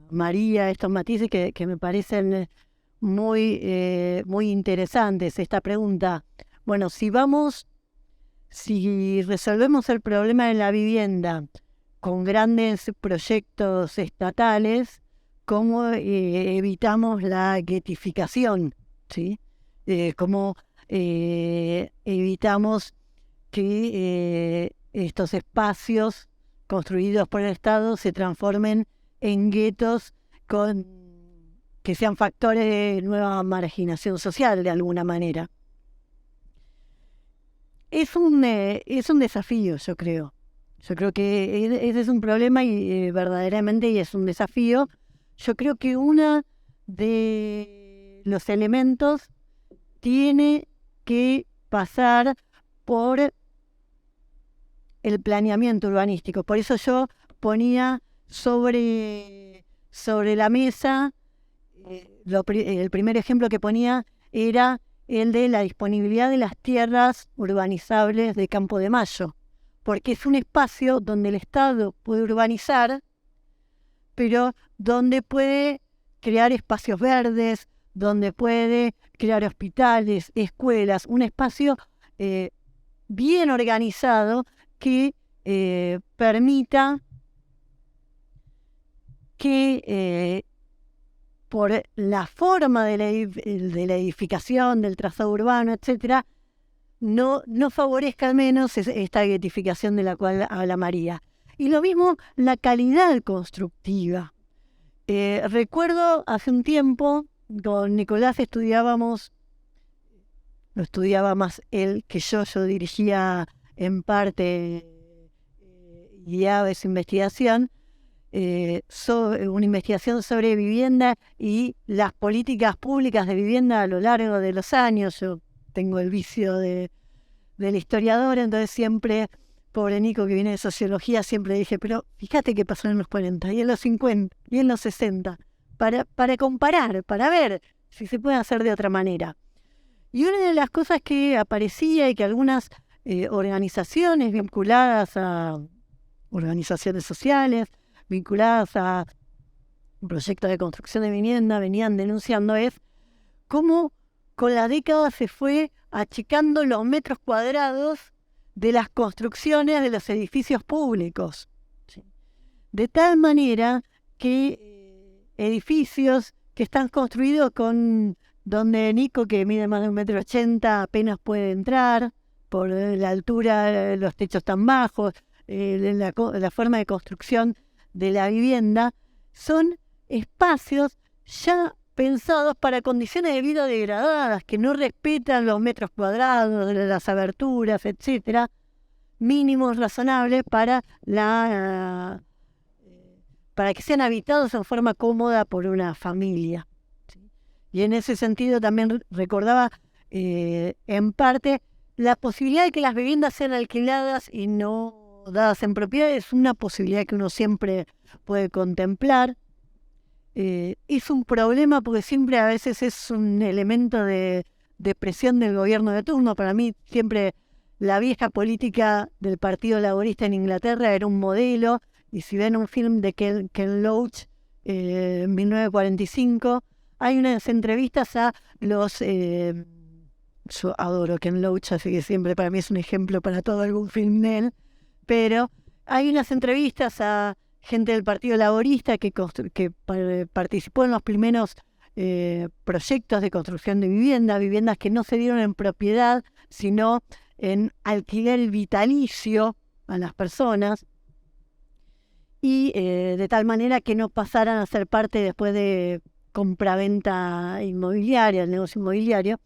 María, estos matices que me parecen muy interesantes. Esta pregunta, bueno, si resolvemos el problema de la vivienda con grandes proyectos estatales, ¿cómo evitamos la guetificación? ¿Sí? ¿Cómo evitamos que estos espacios construidos por el Estado se transformen en guetos que sean factores de nueva marginación social de alguna manera? es un desafío, yo creo. Yo creo que ese es un problema y verdaderamente y es un desafío. Yo creo que uno de los elementos tiene que pasar por el planeamiento urbanístico. Por eso yo ponía sobre la mesa, el primer ejemplo que ponía era el de la disponibilidad de las tierras urbanizables de Campo de Mayo, porque es un espacio donde el Estado puede urbanizar, pero donde puede crear espacios verdes, donde puede crear hospitales, escuelas, un espacio bien organizado que permita que por la forma de la edificación, del trazado urbano, etcétera, no favorezca al menos esta guetificación de la cual habla María. Y lo mismo la calidad constructiva. Recuerdo hace un tiempo, con Nicolás lo estudiaba más él que yo dirigía en parte, guiaba esa investigación, una investigación sobre vivienda y las políticas públicas de vivienda a lo largo de los años. Yo tengo el vicio del historiador, entonces siempre, pobre Nico que viene de sociología, siempre dije, pero fíjate qué pasó en los 40 y en los 50 y en los 60, para comparar, para ver si se puede hacer de otra manera. Y una de las cosas que aparecía y que algunas organizaciones vinculadas a organizaciones sociales, vinculadas a proyectos de construcción de vivienda, venían denunciando es cómo con la década se fue achicando los metros cuadrados de las construcciones de los edificios públicos. ¿Sí? De tal manera que edificios que están construidos donde Nico, que mide más de 1,80 m, apenas puede entrar, por la altura, los techos tan bajos, la forma de construcción de la vivienda, son espacios ya pensados para condiciones de vida degradadas, que no respetan los metros cuadrados, las aberturas, etcétera, mínimos razonables para que sean habitados en forma cómoda por una familia. ¿Sí? Y en ese sentido también recordaba en parte la posibilidad de que las viviendas sean alquiladas y no dadas en propiedad. Es una posibilidad que uno siempre puede contemplar. Es un problema porque siempre a veces es un elemento de presión del gobierno de turno. Para mí siempre la vieja política del Partido Laborista en Inglaterra era un modelo, y si ven un film de Ken Loach en 1945, hay unas entrevistas a los... yo adoro Ken Loach, así que siempre para mí es un ejemplo para todo algún film de él, pero hay unas entrevistas a gente del Partido Laborista que participó en los primeros proyectos de construcción de viviendas que no se dieron en propiedad, sino en alquiler vitalicio a las personas, y de tal manera que no pasaran a ser parte después de compraventa inmobiliaria, el negocio inmobiliario.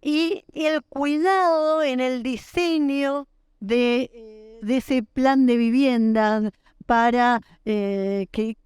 Y el cuidado en el diseño de ese plan de vivienda para que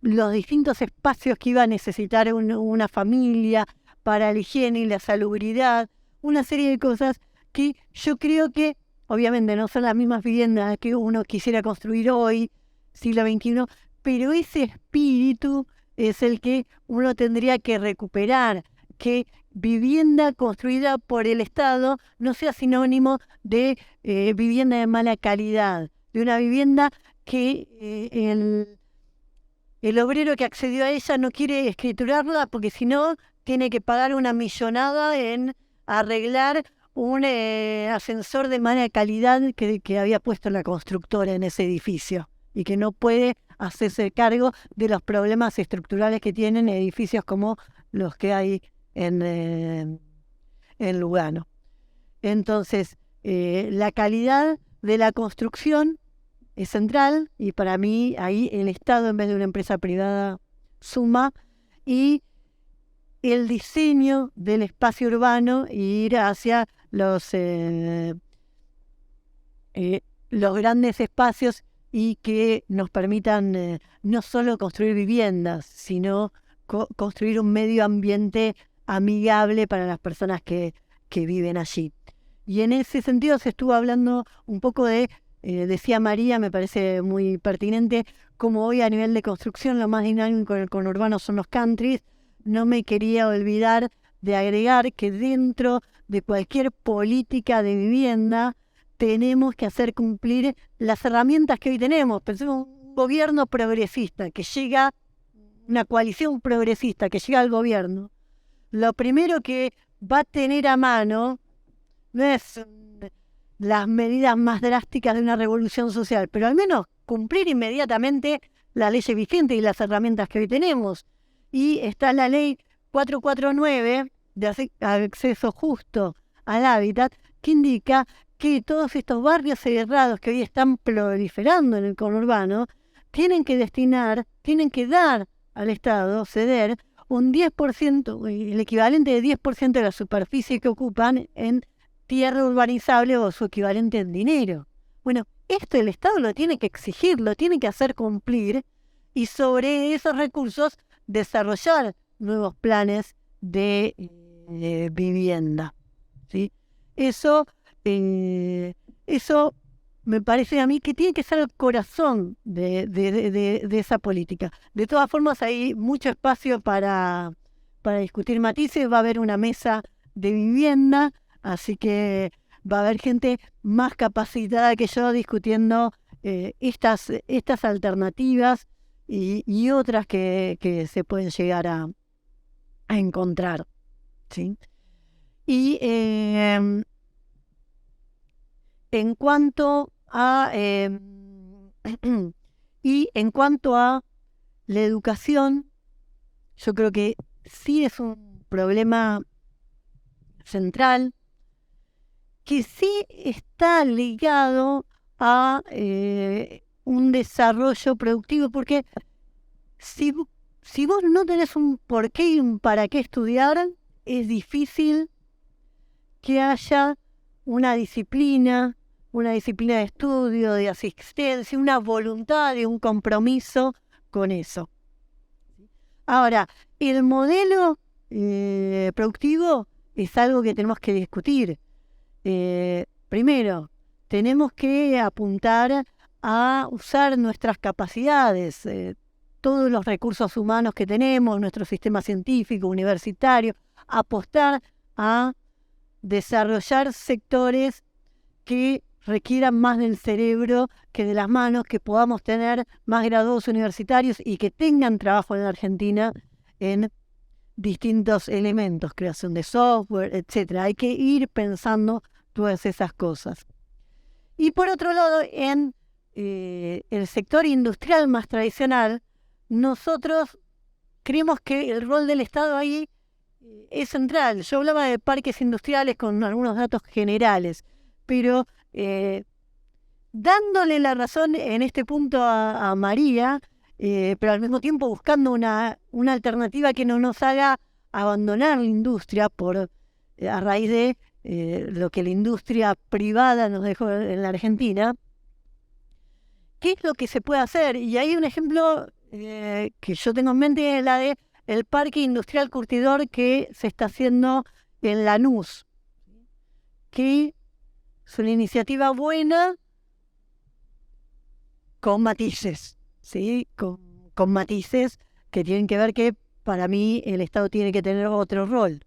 los distintos espacios que iba a necesitar una familia, para la higiene y la salubridad, una serie de cosas que yo creo que obviamente no son las mismas viviendas que uno quisiera construir hoy, siglo XXI, pero ese espíritu es el que uno tendría que recuperar, que vivienda construida por el Estado no sea sinónimo de vivienda de mala calidad, de una vivienda que el obrero que accedió a ella no quiere escriturarla porque si no tiene que pagar una millonada en arreglar un ascensor de mala calidad que había puesto la constructora en ese edificio y que no puede hacerse cargo de los problemas estructurales que tienen edificios como los que hay en Lugano. Entonces, la calidad de la construcción es central y para mí ahí el Estado en vez de una empresa privada suma, y el diseño del espacio urbano y ir hacia los grandes espacios y que nos permitan no solo construir viviendas, sino construir un medio ambiente amigable para las personas que viven allí. Y en ese sentido se estuvo hablando un poco de, decía María, me parece muy pertinente, como hoy a nivel de construcción lo más dinámico en el conurbano son los countries. No me quería olvidar de agregar que dentro de cualquier política de vivienda tenemos que hacer cumplir las herramientas que hoy tenemos. Pensemos en un gobierno progresista que llega, una coalición progresista que llega al gobierno. Lo primero que va a tener a mano no es las medidas más drásticas de una revolución social, pero al menos cumplir inmediatamente la ley vigente y las herramientas que hoy tenemos. Y está la ley 449 de acceso justo al hábitat, que indica que todos estos barrios cerrados que hoy están proliferando en el conurbano tienen que dar al Estado, ceder un 10%, el equivalente de 10% de la superficie que ocupan en tierra urbanizable o su equivalente en dinero. Bueno, esto el Estado lo tiene que exigir, lo tiene que hacer cumplir y sobre esos recursos desarrollar nuevos planes de vivienda, ¿sí? Eso me parece a mí que tiene que ser el corazón de esa política. De todas formas, hay mucho espacio para discutir matices. Va a haber una mesa de vivienda, así que va a haber gente más capacitada que yo discutiendo estas alternativas y otras que se pueden llegar a encontrar, ¿sí? Y en cuanto a la educación, yo creo que sí es un problema central que sí está ligado a un desarrollo productivo, porque si vos no tenés un por qué y un para qué estudiar, es difícil que haya una disciplina de estudio, de asistencia, una voluntad y un compromiso con eso. Ahora, el modelo productivo es algo que tenemos que discutir. Primero, tenemos que apuntar a usar nuestras capacidades, todos los recursos humanos que tenemos, nuestro sistema científico, universitario, apostar a desarrollar sectores que requieran más del cerebro que de las manos, que podamos tener más graduados universitarios y que tengan trabajo en la Argentina en distintos elementos, creación de software, etc. Hay que ir pensando todas esas cosas. Y por otro lado, en el sector industrial más tradicional, nosotros creemos que el rol del Estado ahí es central. Yo hablaba de parques industriales con algunos datos generales, pero dándole la razón en este punto a María, pero al mismo tiempo buscando una alternativa que no nos haga abandonar la industria a raíz de lo que la industria privada nos dejó en la Argentina. ¿Qué es lo que se puede hacer? Y hay un ejemplo que yo tengo en mente, la de el parque industrial curtidor que se está haciendo en Lanús, que es una iniciativa buena con matices, ¿sí? Con matices que tienen que ver que para mí el Estado tiene que tener otro rol.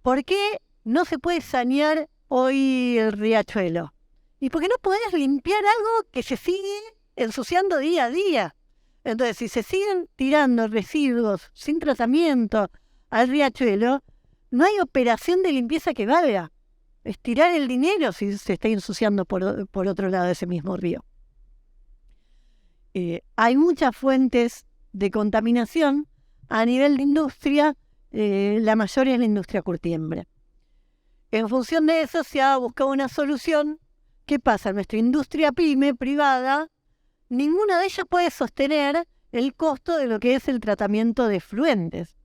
¿Por qué no se puede sanear hoy el riachuelo? Y porque no podés limpiar algo que se sigue ensuciando día a día. Entonces, si se siguen tirando residuos sin tratamiento al riachuelo, no hay operación de limpieza que valga. Es tirar el dinero si se está ensuciando por otro lado de ese mismo río. Hay muchas fuentes de contaminación a nivel de industria, la mayor es la industria curtiembre. En función de eso se ha buscado una solución. ¿Qué pasa? Nuestra industria pyme privada, ninguna de ellas puede sostener el costo de lo que es el tratamiento de efluentes.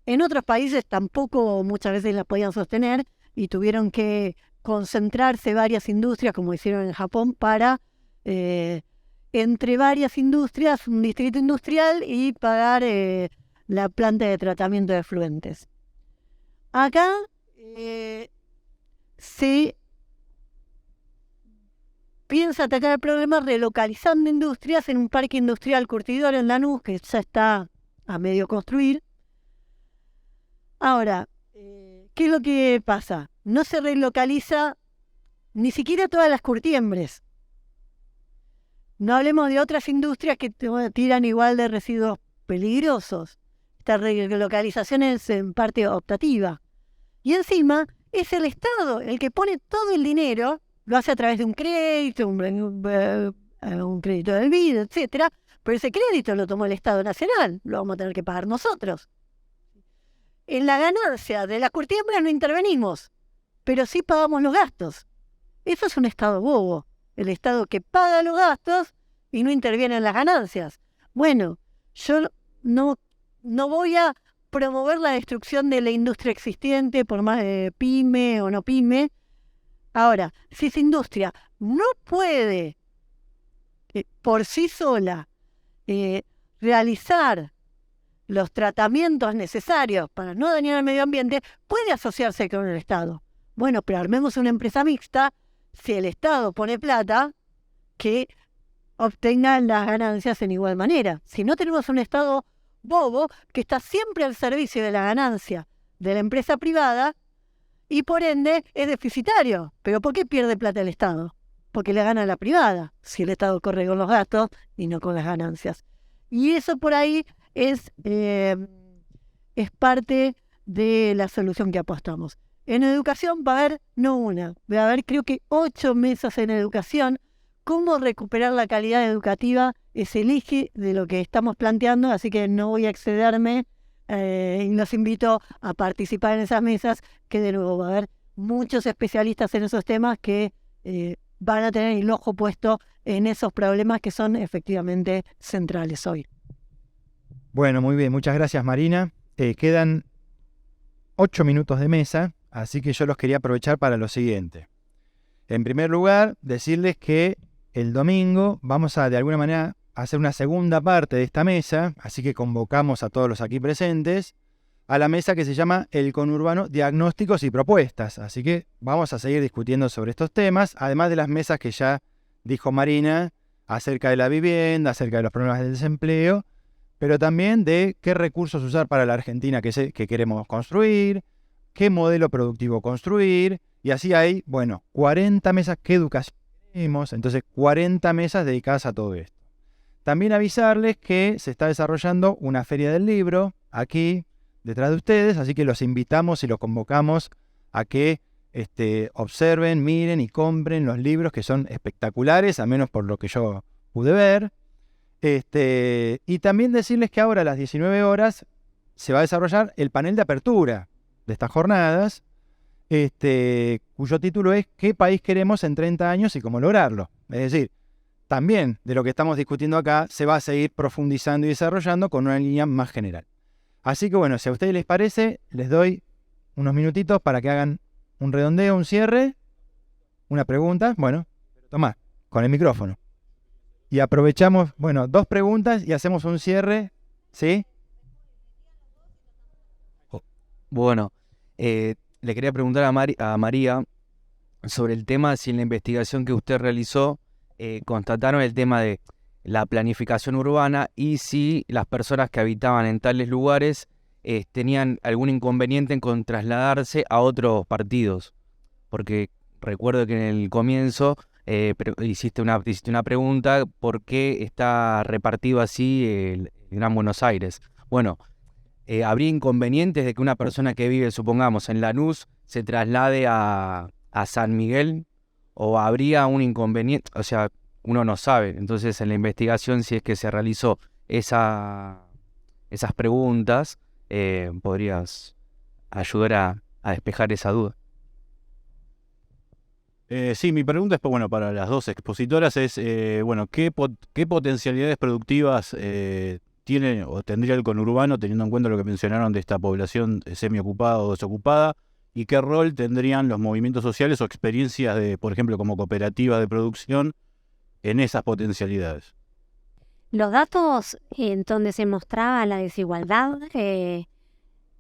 En otros países tampoco muchas veces las podían sostener y tuvieron que concentrarse varias industrias, como hicieron en Japón, para entre varias industrias, un distrito industrial y pagar la planta de tratamiento de efluentes. Acá se piensa atacar el problema relocalizando industrias en un parque industrial curtidor en Lanús, que ya está a medio construir. Ahora, ¿qué es lo que pasa? No se relocaliza ni siquiera todas las curtiembres. No hablemos de otras industrias que tiran igual de residuos peligrosos. Esta relocalización es en parte optativa. Y encima es el Estado el que pone todo el dinero, lo hace a través de un crédito, un crédito del BID, etcétera, pero ese crédito lo tomó el Estado Nacional, lo vamos a tener que pagar nosotros. En la ganancia de la curtiembra no intervenimos, pero sí pagamos los gastos. Eso es un Estado bobo, el Estado que paga los gastos y no interviene en las ganancias. Bueno, yo no voy a promover la destrucción de la industria existente, por más pyme o no pyme. Ahora, si esa industria no puede por sí sola realizar los tratamientos necesarios para no dañar al medio ambiente, puede asociarse con el Estado. Bueno, pero armemos una empresa mixta, si el Estado pone plata, que obtenga las ganancias en igual manera. Si no, tenemos un Estado bobo que está siempre al servicio de la ganancia de la empresa privada y por ende es deficitario. ¿Pero por qué pierde plata el Estado? Porque le gana a la privada, si el Estado corre con los gastos y no con las ganancias. Y eso por ahí es parte de la solución que apostamos. En educación va a haber, no una, va a haber creo que 8 mesas en educación. Cómo recuperar la calidad educativa es el eje de lo que estamos planteando, así que no voy a excederme y los invito a participar en esas mesas, que de nuevo va a haber muchos especialistas en esos temas que van a tener el ojo puesto en esos problemas que son efectivamente centrales hoy. Bueno, muy bien, muchas gracias Marina. Quedan 8 minutos de mesa, así que yo los quería aprovechar para lo siguiente. En primer lugar, decirles que el domingo vamos a, de alguna manera, hacer una segunda parte de esta mesa, así que convocamos a todos los aquí presentes a la mesa que se llama El Conurbano Diagnósticos y Propuestas. Así que vamos a seguir discutiendo sobre estos temas, además de las mesas que ya dijo Marina acerca de la vivienda, acerca de los problemas del desempleo, pero también de qué recursos usar para la Argentina que queremos construir, qué modelo productivo construir, y así hay, 40 mesas. ¿Qué educación tenemos? Entonces, 40 mesas dedicadas a todo esto. También avisarles que se está desarrollando una feria del libro aquí detrás de ustedes, así que los invitamos y los convocamos a que observen, miren y compren los libros, que son espectaculares, al menos por lo que yo pude ver. Y también decirles que ahora a las 19 horas se va a desarrollar el panel de apertura de estas jornadas, cuyo título es ¿Qué país queremos en 30 años y cómo lograrlo? Es decir, también de lo que estamos discutiendo acá se va a seguir profundizando y desarrollando con una línea más general. Así que si a ustedes les parece, les doy unos minutitos para que hagan un redondeo, un cierre, una pregunta. Tomá, con el micrófono. Y aprovechamos, 2 preguntas y hacemos un cierre, ¿sí? Bueno, le quería preguntar a María sobre el tema, si en la investigación que usted realizó constataron el tema de la planificación urbana y si las personas que habitaban en tales lugares tenían algún inconveniente con trasladarse a otros partidos. Porque recuerdo que en el comienzo hiciste una pregunta, ¿por qué está repartido así el Gran Buenos Aires? Bueno, ¿habría inconvenientes de que una persona que vive, supongamos, en Lanús se traslade a San Miguel? ¿O habría un inconveniente? O sea, uno no sabe. Entonces, en la investigación, si es que se realizó esas preguntas, podrías ayudar a despejar esa duda. Sí, mi pregunta es, para las dos expositoras es, ¿qué potencialidades productivas tiene o tendría el conurbano, teniendo en cuenta lo que mencionaron de esta población semiocupada o desocupada, y qué rol tendrían los movimientos sociales o experiencias de, por ejemplo, como cooperativa de producción en esas potencialidades. Los datos en donde se mostraba la desigualdad,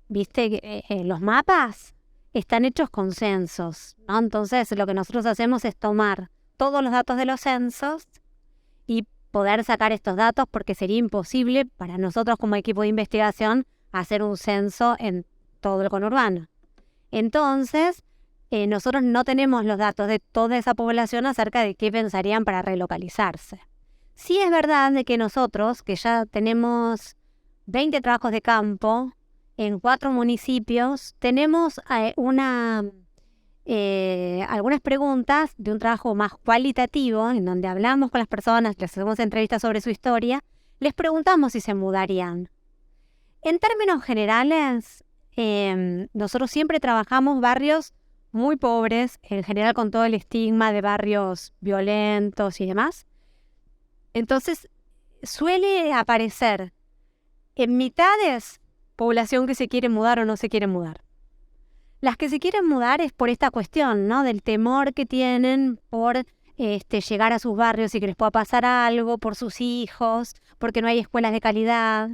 viste, los mapas están hechos con censos, ¿no? Entonces lo que nosotros hacemos es tomar todos los datos de los censos y poder sacar estos datos, porque sería imposible para nosotros como equipo de investigación hacer un censo en todo el conurbano. Entonces, nosotros no tenemos los datos de toda esa población acerca de qué pensarían para relocalizarse. Sí es verdad de que nosotros, que ya tenemos 20 trabajos de campo en 4 municipios, tenemos algunas preguntas de un trabajo más cualitativo, en donde hablamos con las personas, les hacemos entrevistas sobre su historia, les preguntamos si se mudarían. En términos generales, nosotros siempre trabajamos barrios muy pobres, en general con todo el estigma de barrios violentos y demás. Entonces, suele aparecer en mitades población que se quiere mudar o no se quiere mudar. Las que se quieren mudar es por esta cuestión, ¿no? Del temor que tienen por llegar a sus barrios y que les pueda pasar algo, por sus hijos, porque no hay escuelas de calidad.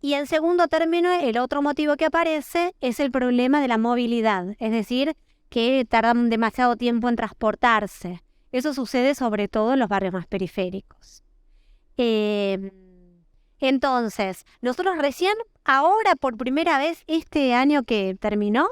Y en segundo término, el otro motivo que aparece es el problema de la movilidad, es decir, que tardan demasiado tiempo en transportarse. Eso sucede sobre todo en los barrios más periféricos. Entonces, nosotros recién, ahora por primera vez este año que terminó,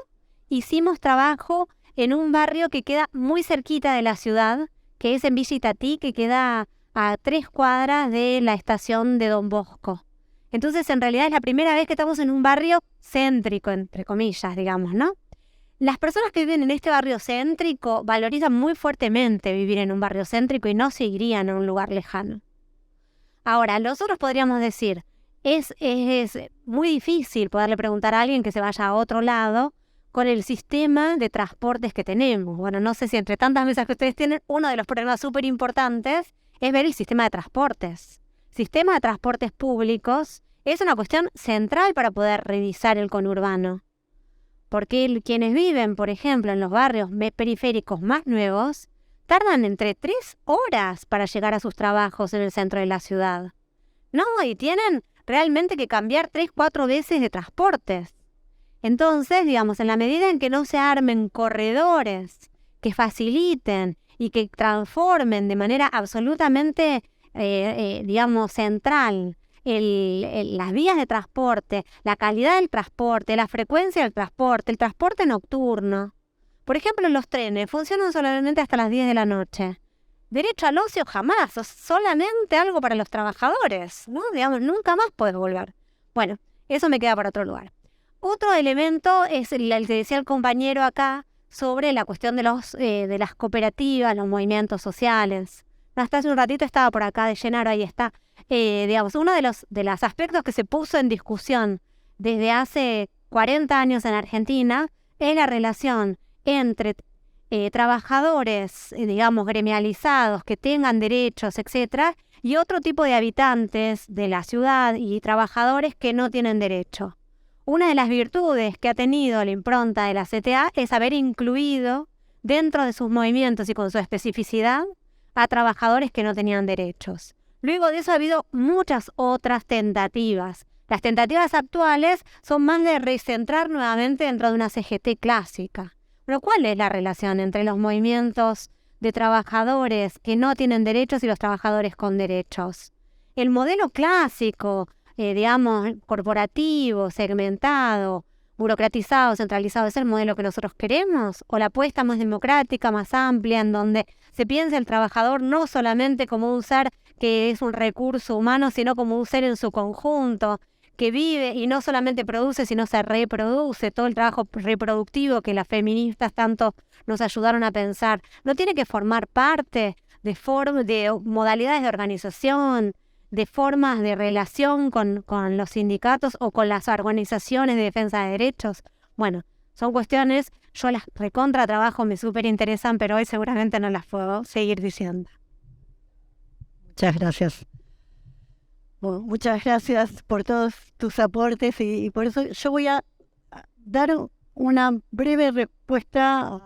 hicimos trabajo en un barrio que queda muy cerquita de la ciudad, que es en Villa Itatí, que queda a 3 cuadras de la estación de Don Bosco. Entonces, en realidad es la primera vez que estamos en un barrio céntrico, entre comillas, digamos, ¿no? Las personas que viven en este barrio céntrico valorizan muy fuertemente vivir en un barrio céntrico y no se irían a un lugar lejano. Ahora, nosotros podríamos decir, es muy difícil poderle preguntar a alguien que se vaya a otro lado con el sistema de transportes que tenemos. Bueno, no sé si entre tantas mesas que ustedes tienen, uno de los problemas súper importantes es ver el sistema de transportes. Sistema de transportes públicos es una cuestión central para poder revisar el conurbano. Porque quienes viven, por ejemplo, en los barrios periféricos más nuevos, tardan entre 3 horas para llegar a sus trabajos en el centro de la ciudad. No, y tienen realmente que cambiar 3-4 veces de transportes. Entonces, digamos, en la medida en que no se armen corredores que faciliten y que transformen de manera absolutamente, central las vías de transporte, la calidad del transporte, la frecuencia del transporte, el transporte nocturno. Por ejemplo, los trenes funcionan solamente hasta las 10 de la noche. Derecho al ocio jamás, es solamente algo para los trabajadores, ¿no? Digamos, nunca más puedes volver. Bueno, eso me queda para otro lugar. Otro elemento es el que decía el compañero acá sobre la cuestión de las cooperativas, los movimientos sociales. Hasta hace un ratito estaba por acá de Llenaro, ahí está. Uno de los aspectos que se puso en discusión desde hace 40 años en Argentina es la relación entre trabajadores, gremializados, que tengan derechos, etcétera, y otro tipo de habitantes de la ciudad y trabajadores que no tienen derecho. Una de las virtudes que ha tenido la impronta de la CTA es haber incluido dentro de sus movimientos y con su especificidad a trabajadores que no tenían derechos. Luego de eso ha habido muchas otras tentativas. Las tentativas actuales son más de recentrar nuevamente dentro de una CGT clásica. Pero ¿cuál es la relación entre los movimientos de trabajadores que no tienen derechos y los trabajadores con derechos? El modelo clásico, corporativo, segmentado, burocratizado, centralizado, ¿es el modelo que nosotros queremos? ¿O la apuesta más democrática, más amplia, en donde se piensa el trabajador no solamente como un ser que es un recurso humano, sino como un ser en su conjunto, que vive y no solamente produce, sino se reproduce, todo el trabajo reproductivo que las feministas tanto nos ayudaron a pensar? ¿No tiene que formar parte de modalidades de organización, de formas de relación con los sindicatos o con las organizaciones de defensa de derechos? Bueno, son cuestiones, yo las recontra trabajo, me súper interesan, pero hoy seguramente no las puedo seguir diciendo. Muchas gracias. Bueno, muchas gracias por todos tus aportes y por eso yo voy a dar una breve respuesta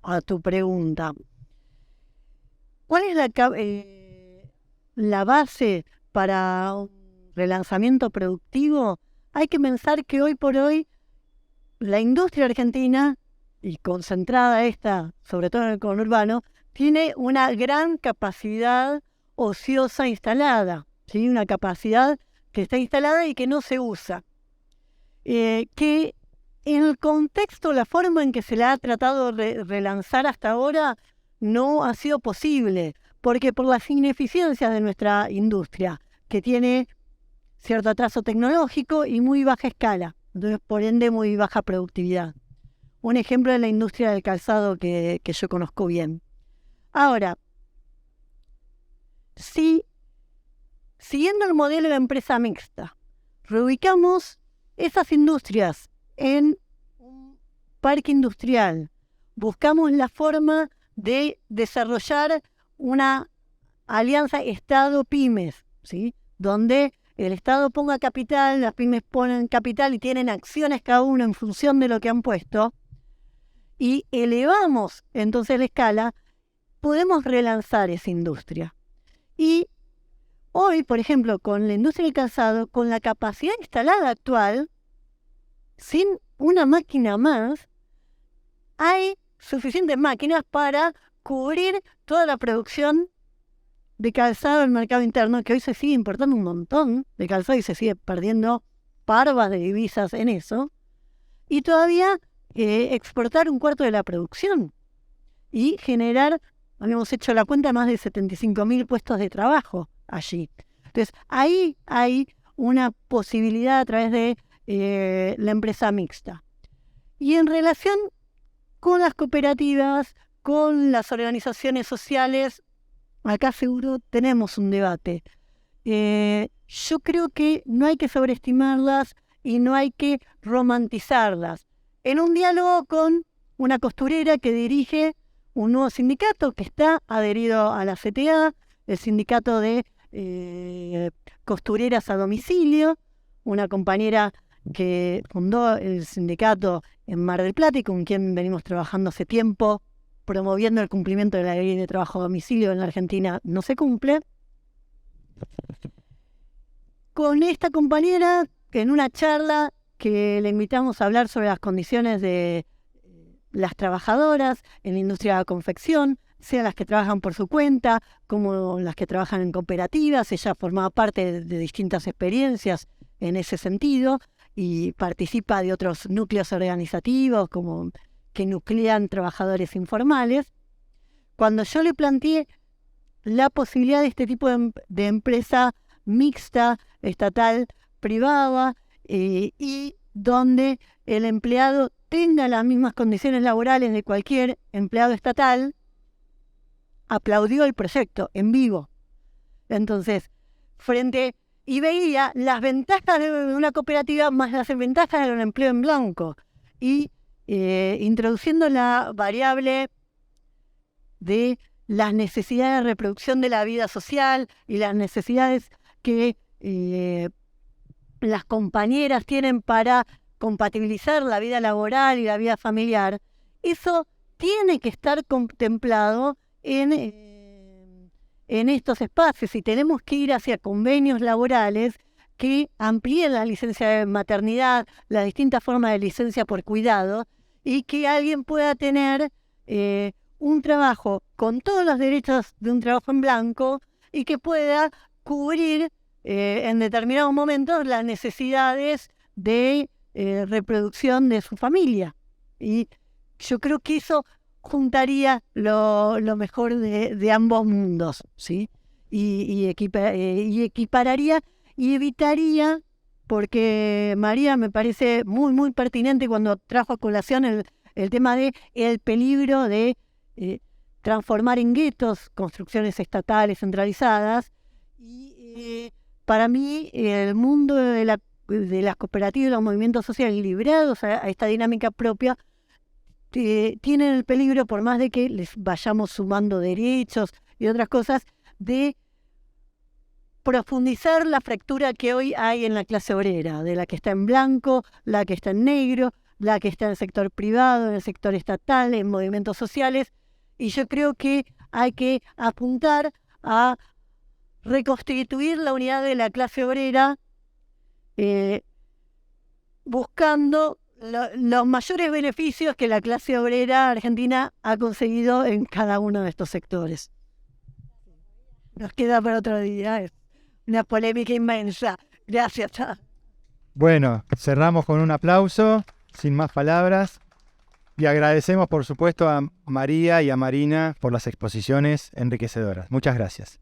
a tu pregunta. ¿Cuál es la base para un relanzamiento productivo? Hay que pensar que hoy por hoy la industria argentina, y concentrada esta, sobre todo en el conurbano, tiene una gran capacidad ociosa instalada, ¿sí? Una capacidad que está instalada y que no se usa. Que en el contexto, la forma en que se la ha tratado de relanzar hasta ahora no ha sido posible, porque por las ineficiencias de nuestra industria, que tiene cierto atraso tecnológico y muy baja escala, entonces por ende muy baja productividad. Un ejemplo es la industria del calzado que yo conozco bien. Ahora, si siguiendo el modelo de empresa mixta, reubicamos esas industrias en un parque industrial, buscamos la forma de desarrollar una alianza Estado-Pymes, ¿sí? Donde el Estado ponga capital, las pymes ponen capital y tienen acciones cada uno en función de lo que han puesto, y elevamos entonces la escala, podemos relanzar esa industria. Y hoy, por ejemplo, con la industria del calzado, con la capacidad instalada actual, sin una máquina más, hay suficientes máquinas para cubrir toda la producción de calzado en el mercado interno, que hoy se sigue importando un montón de calzado y se sigue perdiendo parvas de divisas en eso, y todavía exportar un cuarto de la producción y generar, habíamos hecho la cuenta, más de 75.000 puestos de trabajo allí. Entonces, ahí hay una posibilidad a través de la empresa mixta. Y en relación con las cooperativas, con las organizaciones sociales, acá seguro tenemos un debate. Yo creo que no hay que sobreestimarlas y no hay que romantizarlas. En un diálogo con una costurera que dirige un nuevo sindicato que está adherido a la CTA, el sindicato de costureras a domicilio, una compañera que fundó el sindicato en Mar del Plata y con quien venimos trabajando hace tiempo, promoviendo el cumplimiento de la ley de trabajo a domicilio en la Argentina, no se cumple. Con esta compañera, en una charla que le invitamos a hablar sobre las condiciones de las trabajadoras en la industria de la confección, sean las que trabajan por su cuenta, como las que trabajan en cooperativas. Ella formaba parte de distintas experiencias en ese sentido y participa de otros núcleos organizativos como que nuclean trabajadores informales. Cuando yo le planteé la posibilidad de este tipo de empresa mixta, estatal, privada, y donde el empleado tenga las mismas condiciones laborales de cualquier empleado estatal, aplaudió el proyecto en vivo. Entonces, y veía las ventajas de una cooperativa más las ventajas de un empleo en blanco. Y introduciendo la variable de las necesidades de reproducción de la vida social y las necesidades que las compañeras tienen para compatibilizar la vida laboral y la vida familiar, eso tiene que estar contemplado en estos espacios, y tenemos que ir hacia convenios laborales que amplíen la licencia de maternidad, las distintas formas de licencia por cuidado, y que alguien pueda tener un trabajo con todos los derechos de un trabajo en blanco y que pueda cubrir en determinados momentos las necesidades de reproducción de su familia. Y yo creo que eso juntaría lo mejor de ambos mundos, ¿sí? Y equipararía y evitaría, porque María me parece muy, muy pertinente cuando trajo a colación el tema de el peligro de transformar en guetos construcciones estatales centralizadas. Y para mí el mundo de las cooperativas y los movimientos sociales librados a esta dinámica propia tienen el peligro, por más de que les vayamos sumando derechos y otras cosas, de profundizar la fractura que hoy hay en la clase obrera, de la que está en blanco, la que está en negro, la que está en el sector privado, en el sector estatal, en movimientos sociales, y yo creo que hay que apuntar a reconstituir la unidad de la clase obrera buscando los mayores beneficios que la clase obrera argentina ha conseguido en cada uno de estos sectores. Nos queda para otro día, es una polémica inmensa. Gracias. Bueno, cerramos con un aplauso, sin más palabras, y agradecemos por supuesto a María y a Marina por las exposiciones enriquecedoras. Muchas gracias.